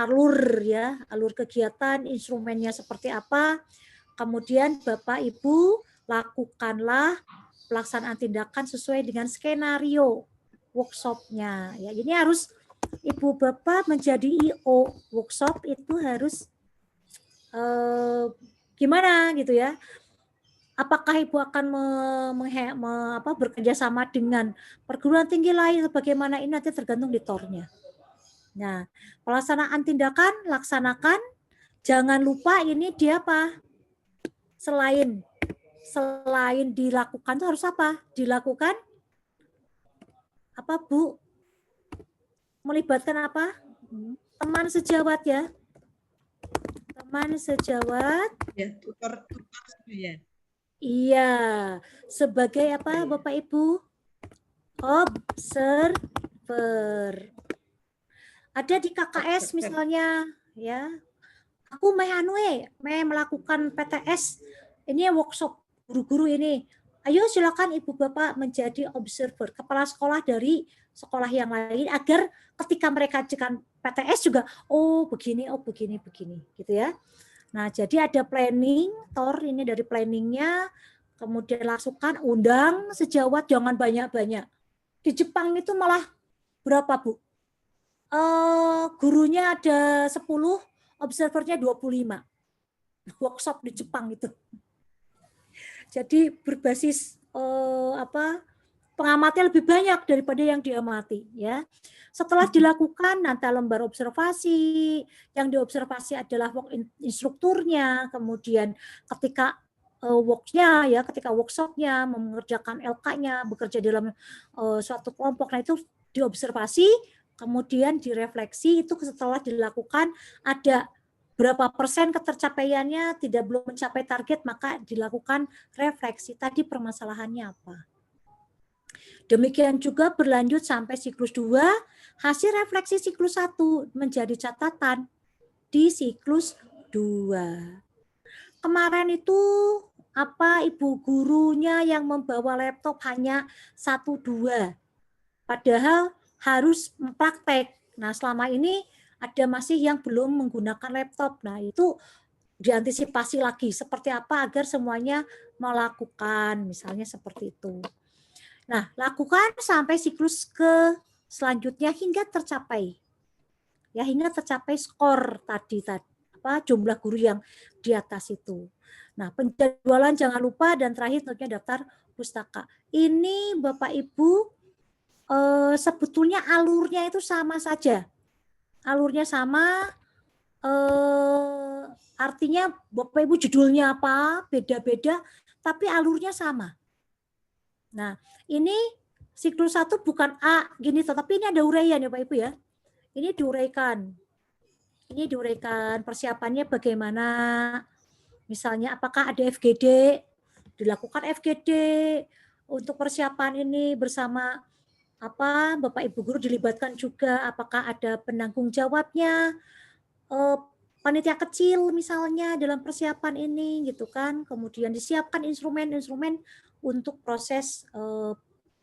alur ya, alur kegiatan, instrumennya seperti apa. Kemudian Bapak Ibu lakukanlah pelaksanaan tindakan sesuai dengan skenario workshopnya ya. Ini harus Ibu Bapak menjadi IO workshop itu harus gimana gitu ya. Apakah Ibu akan bekerja sama dengan perguruan tinggi lain, bagaimana ini nanti tergantung di TOR-nya. Nah, pelaksanaan tindakan laksanakan, jangan lupa ini dia apa? Selain dilakukan itu harus apa? Dilakukan apa, Bu? Melibatkan apa? Teman sejawat ya. Teman sejawat. Ya, tutor ya. Iya, sebagai apa Bapak Ibu? Observer. Ada di KKS misalnya, ya. Aku melakukan PTS. Ini workshop guru-guru ini. Ayo silakan Ibu Bapak menjadi observer, kepala sekolah dari sekolah yang lain agar ketika mereka ajukan PTS juga begini, gitu ya. Nah, jadi ada planning, TOR ini dari planningnya, kemudian langsungkan undang sejawat, jangan banyak-banyak. Di Jepang itu malah berapa, Bu? Gurunya ada 10, observernya 25. Workshop di Jepang itu. Jadi berbasis pengamatnya lebih banyak daripada yang diamati ya. Setelah dilakukan nanti lembar observasi, yang diobservasi adalah instrukturnya, kemudian ketika ketika workshopnya mengerjakan LK-nya, bekerja dalam suatu kelompok, nah itu diobservasi, kemudian direfleksi, itu setelah dilakukan ada berapa persen ketercapaiannya belum mencapai target, maka dilakukan refleksi tadi permasalahannya apa. Demikian juga berlanjut sampai siklus 2, hasil refleksi siklus 1 menjadi catatan di siklus 2. Kemarin itu Ibu gurunya yang membawa laptop hanya 1-2. Padahal harus praktek. Nah, selama ini ada masih yang belum menggunakan laptop. Nah, itu diantisipasi lagi seperti apa agar semuanya melakukan, misalnya seperti itu. Nah, lakukan sampai siklus ke selanjutnya hingga tercapai. Ya, hingga tercapai skor tadi jumlah guru yang di atas itu. Nah, penjadwalan jangan lupa, dan terakhir tentunya daftar pustaka. Ini Bapak Ibu sebetulnya alurnya itu sama saja. Alurnya sama, artinya Bapak Ibu judulnya apa, beda-beda, tapi alurnya sama. Nah, ini siklus 1 bukan A gini, tetapi ini ada uraian ya Pak Ibu ya. Ini diuraikan. Ini diuraikan persiapannya bagaimana. Misalnya apakah ada FGD, dilakukan FGD untuk persiapan ini bersama Bapak Ibu guru dilibatkan juga, apakah ada penanggung jawabnya, panitia kecil misalnya dalam persiapan ini gitu kan. Kemudian disiapkan instrumen-instrumen untuk proses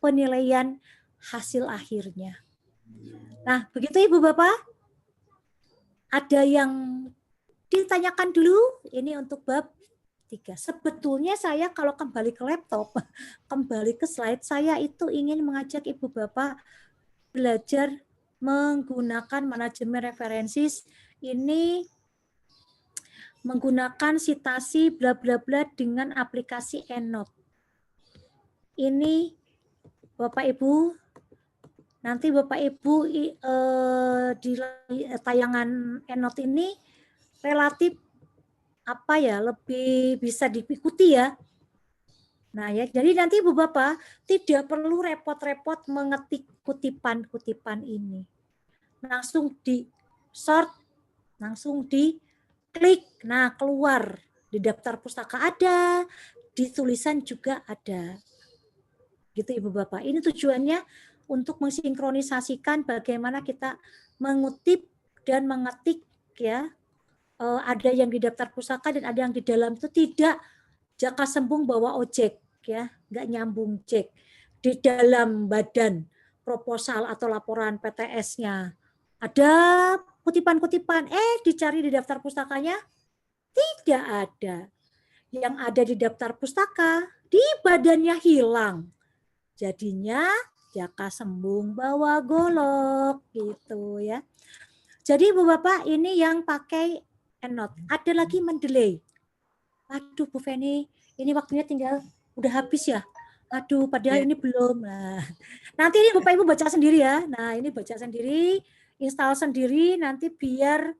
penilaian hasil akhirnya. Nah, begitu Ibu Bapak. Ada yang ditanyakan dulu, ini untuk bab 3. Sebetulnya saya kalau kembali ke laptop, kembali ke slide, saya itu ingin mengajak Ibu Bapak belajar menggunakan manajemen referensi ini menggunakan sitasi bla bla bla dengan aplikasi EndNote. Ini Bapak Ibu, nanti Bapak Ibu di tayangan EndNote ini relatif lebih bisa diikuti ya. Nah ya, jadi nanti Ibu Bapak tidak perlu repot-repot mengetik kutipan-kutipan ini. Langsung di sort, langsung di klik, nah keluar. Di daftar pustaka ada, di tulisan juga ada. Gitu Ibu Bapak. Ini tujuannya untuk mensinkronisasikan bagaimana kita mengutip dan mengetik ya. Ada yang di daftar pustaka dan ada yang di dalam itu tidak jaka sembung bawa ojek ya, nggak nyambung cek di dalam badan proposal atau laporan PTS-nya. Ada kutipan-kutipan, dicari di daftar pustakanya tidak ada. Yang ada di daftar pustaka di badannya hilang. Jadinya jaka sembung bawa golok gitu ya. Jadi Ibu Bapak ini yang pakai EndNote. Ada lagi Mendeley. Aduh Bu Feni, ini waktunya tinggal udah habis ya. Aduh, padahal ini belum. Nah, nanti ini Bapak Ibu baca sendiri ya. Nah, ini baca sendiri, install sendiri, nanti biar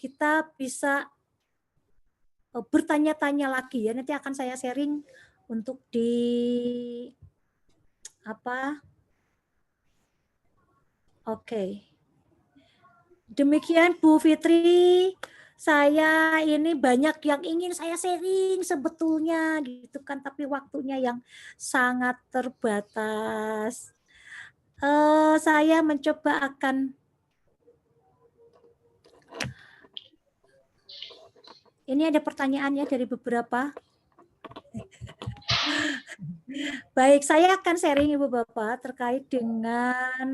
kita bisa bertanya-tanya lagi ya. Nanti akan saya sharing untuk di Oke. Demikian Bu Fitri. Saya ini banyak yang ingin saya sharing sebetulnya gitu kan, tapi waktunya yang sangat terbatas. Saya mencoba akan ini ada pertanyaannya dari beberapa. Baik, saya akan sharing Ibu Bapak terkait dengan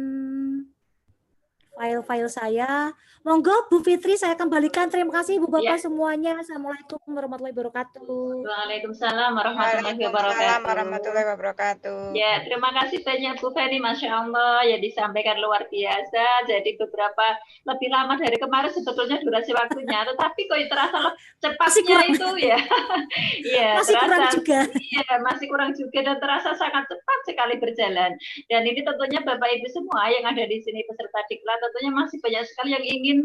file-file saya. Monggo Bu Fitri saya kembalikan. Terima kasih Ibu Bapak semuanya. Assalamualaikum warahmatullahi wabarakatuh. Waalaikumsalam warahmatullahi wabarakatuh. Ya, terima kasih banyak Bu Feni, Masya Allah ya disampaikan luar biasa. Jadi beberapa lebih lama dari kemarin sebetulnya durasi waktunya, tetapi kok terasa cepatnya itu ya. Iya, masih terasa, kurang juga. Iya, masih kurang juga dan terasa sangat cepat sekali berjalan. Dan ini tentunya Bapak Ibu semua yang ada di sini peserta diklat tentunya masih banyak sekali yang ingin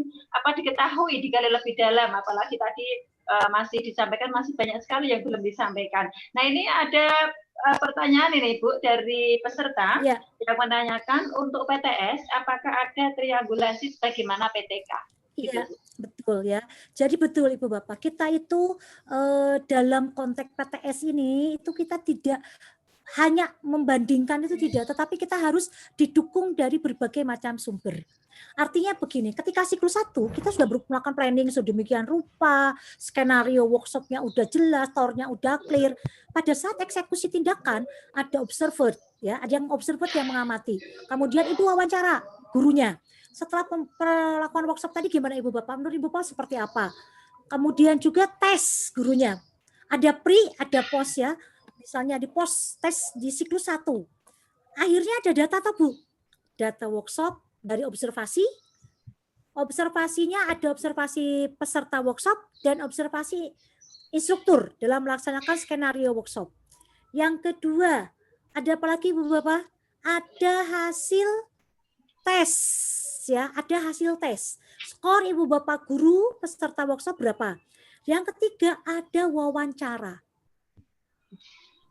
diketahui, digali lebih dalam, apalagi tadi masih disampaikan masih banyak sekali yang belum disampaikan. Nah ini ada pertanyaan ini Bu dari peserta yang menanyakan untuk PTS apakah ada triangulasi sebagaimana PTK? Iya, betul ya. Jadi betul Ibu Bapak, kita itu dalam konteks PTS ini itu kita tidak hanya membandingkan itu tidak, tetapi kita harus didukung dari berbagai macam sumber. Artinya begini, ketika siklus 1 kita sudah melakukan planning sedemikian rupa, skenario workshopnya udah jelas, tornya udah clear. Pada saat eksekusi tindakan ada observer, ya, ada yang observer yang mengamati. Kemudian Ibu wawancara gurunya. Setelah perlakuan workshop tadi gimana Ibu Bapak? Menurut Ibu Bapak seperti apa? Kemudian juga tes gurunya. Ada pre, ada post ya. Misalnya di post tes di siklus 1. Akhirnya ada data atau Bu? Data workshop dari observasi. Observasinya ada observasi peserta workshop dan observasi instruktur dalam melaksanakan skenario workshop. Yang kedua, ada apa lagi Bu Bapak? Ada hasil tes ya, ada hasil tes. Skor Ibu Bapak guru peserta workshop berapa? Yang ketiga, ada wawancara.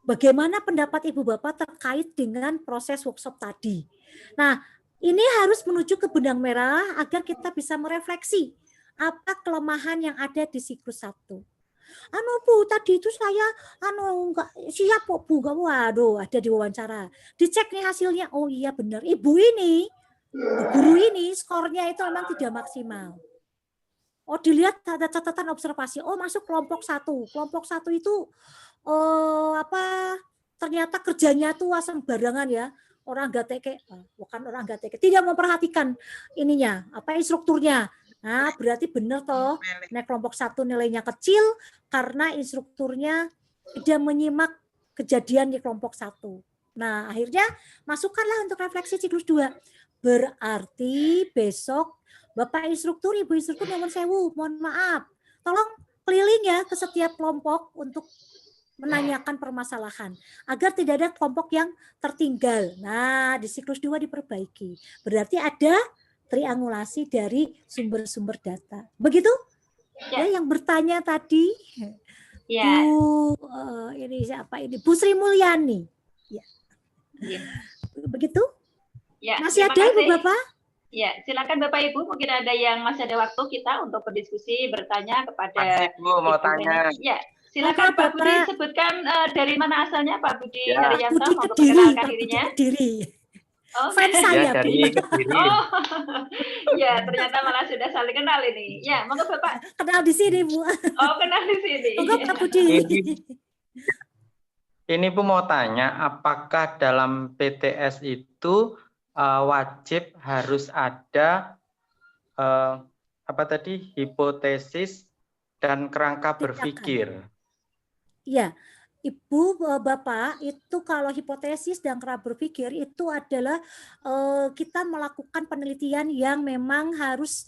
Bagaimana pendapat Ibu Bapak terkait dengan proses workshop tadi? Nah, ini harus menuju ke benang merah agar kita bisa merefleksi apa kelemahan yang ada di siklus 1. Bu, tadi itu saya enggak siap kok Bu. Waduh, ada di wawancara. Dicek nih hasilnya. Oh iya benar. Ibu ini, guru ini skornya itu memang tidak maksimal. Oh, dilihat ada catatan observasi. Oh, masuk kelompok 1. Kelompok 1 itu ternyata kerjanya tuh sembarangan ya, orang gateke, bukan orang gateke, tidak memperhatikan ininya, instrukturnya. Nah, berarti benar toh, naik kelompok 1 nilainya kecil karena instrukturnya tidak menyimak kejadian di kelompok 1. Nah, akhirnya masukkanlah untuk refleksi siklus 2. Berarti besok Bapak instruktur, Ibu instruktur, nyuwun sewu, mohon maaf. Tolong keliling ya ke setiap kelompok untuk menanyakan permasalahan agar tidak ada kelompok yang tertinggal. Nah, di siklus 2 diperbaiki. Berarti ada triangulasi dari sumber-sumber data. Begitu? Ya, yang bertanya tadi Ya. Bu ini siapa ini? Bu Sri Mulyani. Ya. Begitu? Ya, masih ada Ibu Bapak? Ya, silakan Bapak Ibu, mungkin ada yang masih ada waktu kita untuk berdiskusi, bertanya kepada Ibu mau tanya. Ya, silakan Pak Budi, sebutkan dari mana asalnya Pak Budi Haryanto, Budi untuk Kediri, memperkenalkan Pak dirinya. Budi Kediri. Oh, fans saya dari Kediri. Oh, ya ternyata malah sudah saling kenal ini. Ya, monggo Bapak. Kenal di sini Bu. Oh, kenal di sini. Monggo Pak Budi. Ini Bu mau tanya, apakah dalam PTS itu wajib harus ada apa tadi, hipotesis dan kerangka berpikir? Iya, Ibu Bapak, itu kalau hipotesis dan kerangka berpikir itu adalah kita melakukan penelitian yang memang harus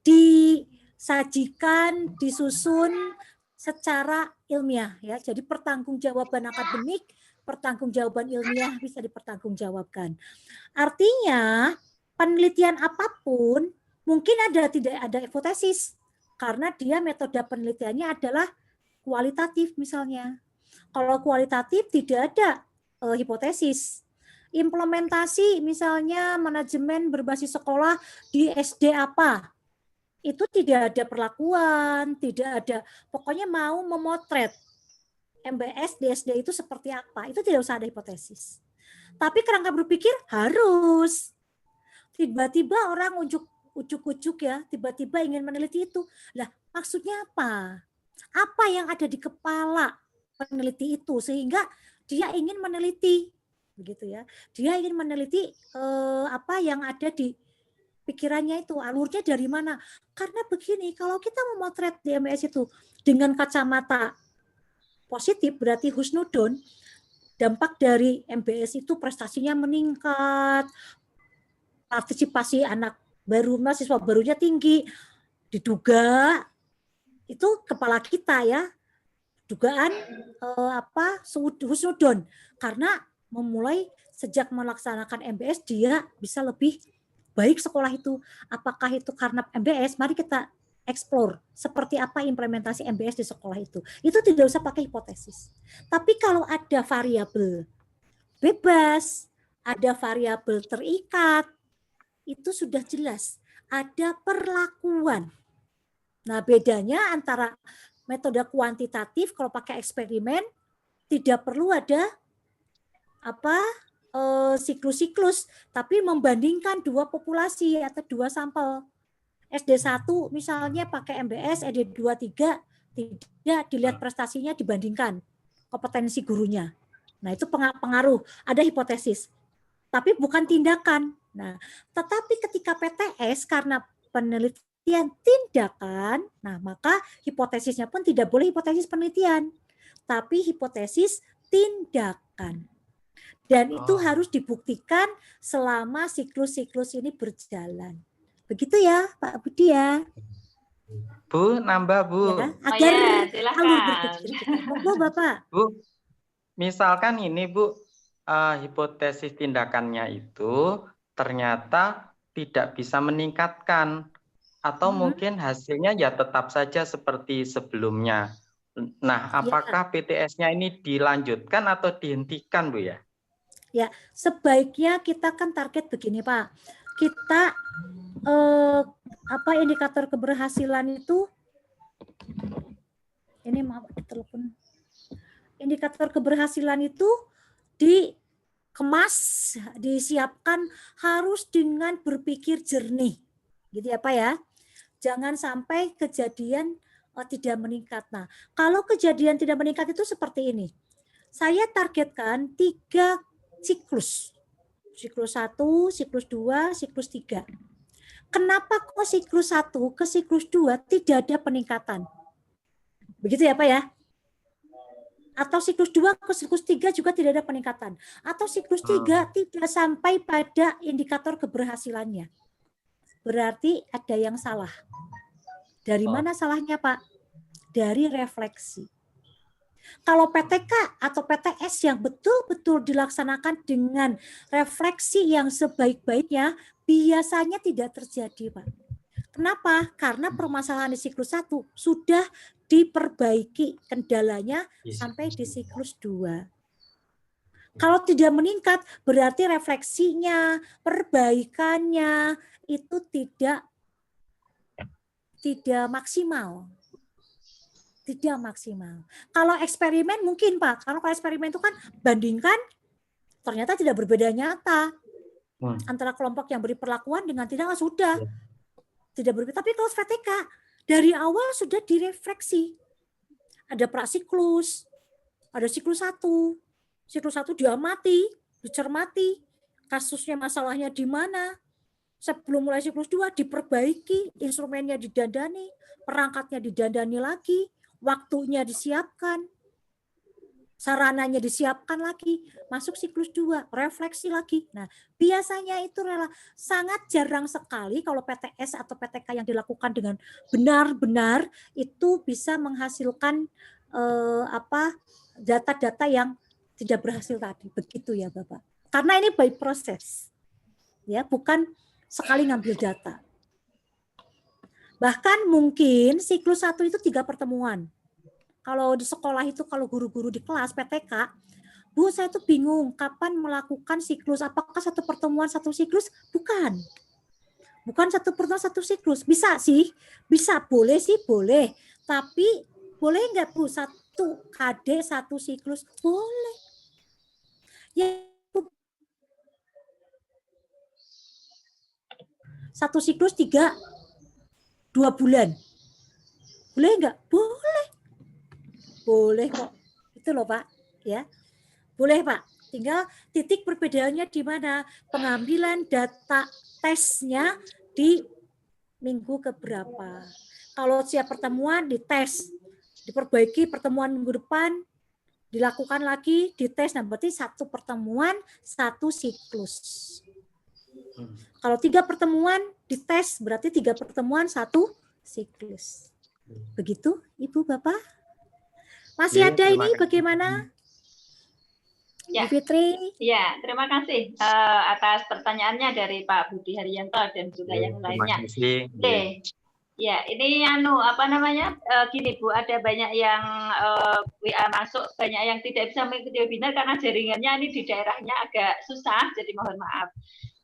disajikan, disusun secara ilmiah ya. Jadi pertanggungjawaban akademik, pertanggungjawaban ilmiah bisa dipertanggungjawabkan. Artinya penelitian apapun mungkin tidak ada hipotesis karena dia metode penelitiannya adalah kualitatif misalnya. Kalau kualitatif tidak ada hipotesis. Implementasi misalnya manajemen berbasis sekolah di SD apa? Itu tidak ada perlakuan, tidak ada, pokoknya mau memotret MBS di SD itu seperti apa, itu tidak usah ada hipotesis. Tapi kerangka berpikir harus. Tiba-tiba orang ujuk-ujuk ya, tiba-tiba ingin meneliti itu. Lah, maksudnya apa? Apa yang ada di kepala peneliti itu sehingga dia ingin meneliti, begitu ya? Dia ingin meneliti apa yang ada di pikirannya itu, alurnya dari mana? Karena begini, kalau kita memotret di MBS itu dengan kacamata positif, berarti husnudon, dampak dari MBS itu prestasinya meningkat, partisipasi anak baru, mahasiswa barunya tinggi, diduga itu kepala kita ya, dugaan husnudon, karena memulai sejak melaksanakan MBS dia bisa lebih baik sekolah itu. Apakah itu karena MBS? Mari kita explore seperti apa implementasi MBS di sekolah itu. Itu tidak usah pakai hipotesis. Tapi kalau ada variabel bebas, ada variabel terikat, itu sudah jelas. Ada perlakuan. Nah, bedanya antara metode kuantitatif kalau pakai eksperimen tidak perlu ada siklus-siklus, tapi membandingkan dua populasi atau dua sampel. SD1 misalnya pakai MBS, SD2, 3 tidak dilihat prestasinya, dibandingkan kompetensi gurunya. Nah, itu pengaruh, ada hipotesis. Tapi bukan tindakan. Nah, tetapi ketika PTS karena penelitian tindakan, nah maka hipotesisnya pun tidak boleh hipotesis penelitian, tapi hipotesis tindakan. Dan itu harus dibuktikan selama siklus-siklus ini berjalan. Begitu ya, Pak Budi ya. Bu, nambah Bu. Ya, agar alur berpikir. Monggo Bapak. Bu, misalkan ini Bu, hipotesis tindakannya itu ternyata tidak bisa meningkatkan. Atau mungkin hasilnya ya tetap saja seperti sebelumnya. Nah, apakah PTS-nya ini dilanjutkan atau dihentikan, Bu ya? Ya, sebaiknya kita kan target begini, Pak. Kita indikator keberhasilan itu ini maaf telepon. Indikator keberhasilan itu dikemas, disiapkan harus dengan berpikir jernih. Gitu ya, Pak ya. Jangan sampai kejadian tidak meningkat. Nah, kalau kejadian tidak meningkat itu seperti ini. Saya targetkan 3 siklus. Siklus 1, siklus 2, siklus 3. Kenapa kok siklus 1 ke siklus 2 tidak ada peningkatan? Begitu ya, Pak ya? Atau siklus 2 ke siklus 3 juga tidak ada peningkatan. Atau siklus 3 tidak sampai pada indikator keberhasilannya. berarti ada yang salah. Dari mana salahnya, Pak? Dari refleksi. Kalau PTK atau PTS yang betul-betul dilaksanakan dengan refleksi yang sebaik-baiknya, biasanya tidak terjadi, Pak. Kenapa? Karena permasalahan di siklus 1 sudah diperbaiki kendalanya sampai di siklus 2. Kalau tidak meningkat, berarti refleksinya, perbaikannya itu tidak maksimal. Tidak maksimal. Kalau eksperimen mungkin, Pak. Kalau eksperimen itu kan bandingkan, ternyata tidak berbeda nyata. Antara kelompok yang beri perlakuan dengan tidak, sudah. Tidak berbeda. Tapi kalau VTK, dari awal sudah direfleksi. Ada prasiklus, ada siklus 1. Siklus 1 diamati, dicermati. Kasusnya, masalahnya di mana. Sebelum mulai siklus 2, diperbaiki, instrumennya didandani, perangkatnya didandani lagi, waktunya disiapkan, sarananya disiapkan lagi, masuk siklus 2, refleksi lagi. Nah, biasanya itu sangat jarang sekali kalau PTS atau PTK yang dilakukan dengan benar-benar itu bisa menghasilkan data-data yang tidak berhasil tadi. Begitu ya, Bapak. Karena ini by proses. Ya, bukan sekali ngambil data. Bahkan mungkin siklus 1 itu 3 pertemuan. Kalau di sekolah itu, kalau guru-guru di kelas PTK, Bu, saya tuh bingung kapan melakukan siklus. Apakah 1 pertemuan 1 siklus? Bukan. Bukan 1 pertemuan 1 siklus. Bisa sih, bisa, boleh sih, boleh. Tapi boleh nggak, Bu, 1 KD 1 siklus? Boleh. Ya, 1 siklus 2 bulan. Boleh enggak? Boleh. Boleh kok. Itu loh, Pak. Ya. Boleh, Pak. Tinggal titik perbedaannya di mana? Pengambilan data tesnya di minggu keberapa. Kalau siap pertemuan, dites. Diperbaiki pertemuan minggu depan, dilakukan lagi, dites. Nah, berarti 1 pertemuan, 1 siklus. Kalau 3 pertemuan dites, berarti 3 pertemuan 1 siklus. Begitu, Ibu, Bapak? Masih ada ini bagaimana? Ya. Bu Fitri? Ya, terima kasih atas pertanyaannya dari Pak Budi Haryanto dan juga yang lainnya. Oke. Ya, ini gini Bu, ada banyak yang WA masuk, banyak yang tidak bisa mengikuti webinar karena jaringannya ini di daerahnya agak susah, jadi mohon maaf.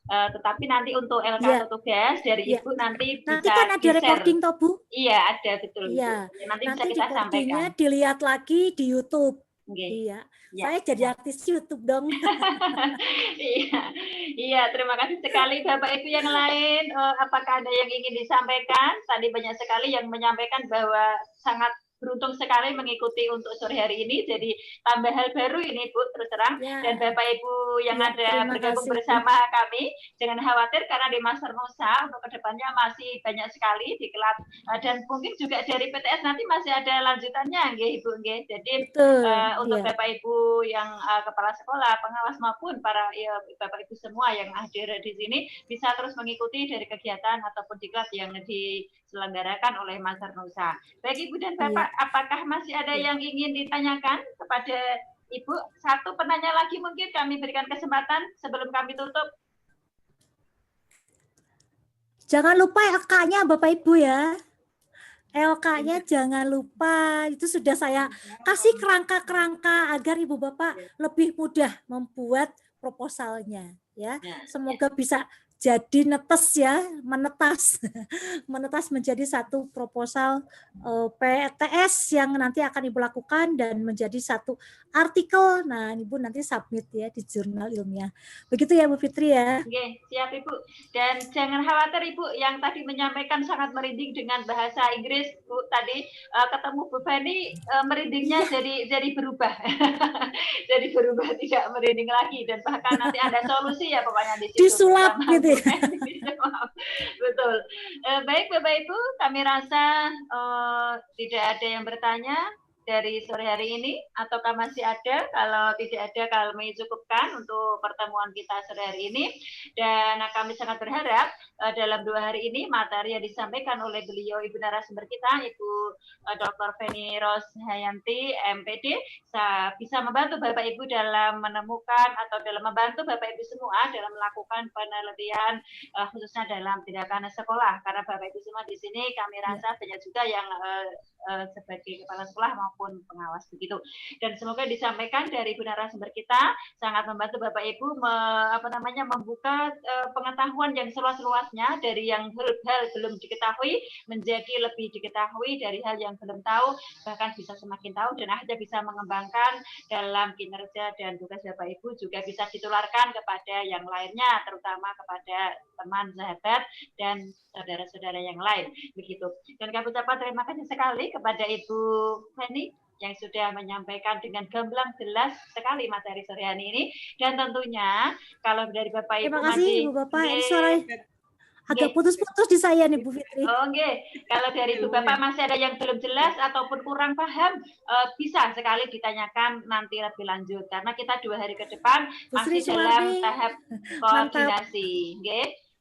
Tetapi nanti untuk LK atau tugas dari Ibu nanti bisa kan ada recording toh, Bu? Iya, ada, betul. Iya. Nanti bisa kita sampaikan. Dilihat lagi di YouTube. Okay. Iya. Saya jadi artis YouTube dong. Iya, terima kasih sekali Bapak Ibu yang lain. Apakah ada yang ingin disampaikan? Tadi banyak sekali yang menyampaikan bahwa sangat beruntung sekali mengikuti untuk sore hari ini. Jadi tambah hal baru ini Bu, terus terang. Ya. Dan Bapak Ibu yang ada bergabung bersama kami, jangan khawatir karena di Master Nusa untuk kedepannya masih banyak sekali dikelat. Dan mungkin juga dari PTS nanti masih ada lanjutannya, nggih Ibu, nggih. Jadi untuk Bapak Ibu yang kepala sekolah, pengawas maupun para Bapak Ibu semua yang hadir di sini bisa terus mengikuti dari kegiatan ataupun diklat yang diselenggarakan oleh Master Nusa. Baik Ibu dan Bapak, apakah masih ada yang ingin ditanyakan kepada Ibu? Satu penanya lagi mungkin kami berikan kesempatan sebelum kami tutup. Jangan lupa LK-nya Bapak Ibu ya. LK-nya jangan lupa. Itu sudah saya kasih kerangka-kerangka agar Ibu Bapak lebih mudah membuat proposalnya ya. Semoga bisa jadi netes ya, menetas menjadi satu proposal PTS yang nanti akan Ibu lakukan dan menjadi satu artikel. Nah, Ibu nanti submit ya di jurnal ilmiah. Begitu ya Bu Fitri ya. Oke, siap Ibu. Dan jangan khawatir Ibu yang tadi menyampaikan sangat merinding dengan bahasa Inggris Bu tadi ketemu Bu Feni merindingnya jadi berubah. Jadi berubah tidak merinding lagi dan bahkan nanti ada solusi ya pokoknya di situ. Disulap gitu. Betul. Baik Bapak Ibu, kami rasa tidak ada yang bertanya. dari sore hari ini, ataukah masih ada? Kalau tidak ada, kami cukupkan untuk pertemuan kita sore hari ini. Dan kami sangat berharap dalam 2 hari ini materi yang disampaikan oleh beliau Ibu narasumber kita, Ibu Dr. Feni Roshayanti, MPD, bisa membantu Bapak Ibu dalam menemukan atau dalam membantu Bapak Ibu semua dalam melakukan penelitian khususnya dalam tindakan sekolah. Karena Bapak Ibu semua di sini kami rasa banyak juga yang sebagai kepala sekolah maupun pengawas begitu. Dan semoga disampaikan dari Ibu narasumber kita sangat membantu Bapak Ibu membuka pengetahuan yang seluas-luasnya dari yang hal belum diketahui menjadi lebih diketahui, dari hal yang belum tahu bahkan bisa semakin tahu, dan akhirnya bisa mengembangkan dalam kinerja dan tugas Bapak Ibu, juga bisa ditularkan kepada yang lainnya, terutama kepada teman, sahabat, dan saudara-saudara yang lain begitu. Dan kami ucapkan terima kasih sekali kepada Ibu Feni yang sudah menyampaikan dengan gamblang jelas sekali materi sore hari ini. Dan tentunya kalau dari Bapak Ibu Terima kasih masih, Ibu Bapak, ini suaranya agak putus-putus di saya nih Bu Fitri. Kalau dari Ibu Bapak masih ada yang belum jelas ataupun kurang paham, bisa sekali ditanyakan nanti lebih lanjut, karena kita 2 hari ke depan masih dalam tahap koordinasi,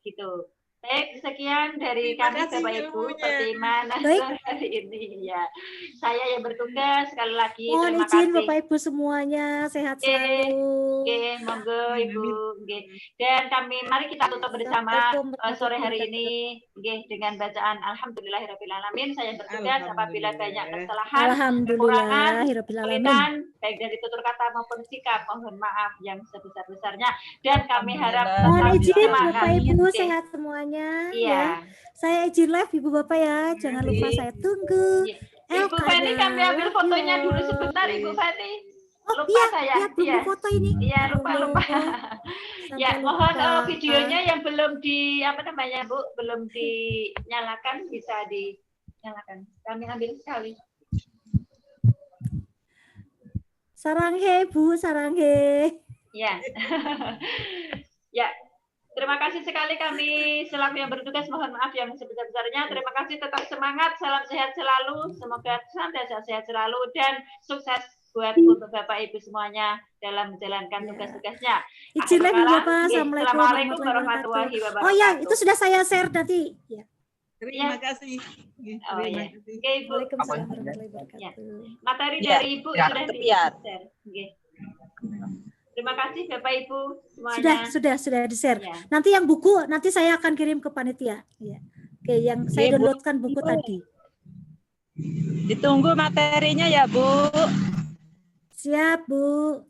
gitu. Baik, sekian dari kami Bapak Ibu pertimbangan hari ini ya. Saya yang bertugas sekali lagi Mohon terima izin kasih. Bapak Ibu semuanya sehat selalu. Monggo Ibu. Dan mari kita tutup bersama sore hari ini dengan bacaan Alhamdulillahirrahmanirrahim. Saya bertugas apabila banyak kesalahan, kekurangan, kesulitan, baik dari tutur kata maupun sikap, mohon maaf yang sebesar-besarnya. Dan kami harap mohon izin semangat. Bapak Ibu sehat semuanya. Ya. Saya izin live Ibu Bapak ya. Jangan lupa saya tunggu. Ibu Feni, kami ambil fotonya dulu sebentar Ibu Feni. Oh Lupa iya, saya. iya, belum foto ini. Iya, lupa. Ya, mohon videonya yang belum Bu, belum dinyalakan, bisa dinyalakan. Kami ambil sekali. Saranghe Bu, saranghe. Ya. Ya. Terima kasih sekali kami selaku yang bertugas, mohon maaf yang sebesar-besarnya. Terima kasih, tetap semangat, salam sehat selalu, semoga senantiasa sehat selalu dan sukses buat untuk Bapak Ibu semuanya dalam menjalankan tugas-tugasnya. Izin Bu Bapak, Assalamualaikum warahmatullahi wabarakatuh. Oh ya, itu sudah saya share nanti. Ya. Terima kasih. Terima kasih. Ibu. Waalaikumsalam warahmatullahi wabarakatuh. Materi dari Ibu sudah di-share. Terima kasih Bapak Ibu semuanya. Sudah di-share. Ya. Nanti yang buku nanti saya akan kirim ke panitia. Ya. Oke, yang saya downloadkan buku tadi. Ditunggu materinya ya, Bu. Siap, Bu.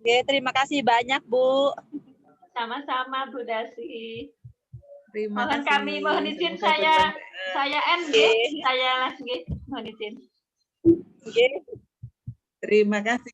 Oke, terima kasih banyak, Bu. Sama-sama Bu Dasi. Mohon izin saya end, saya langsung mohon izin. Terima kasih.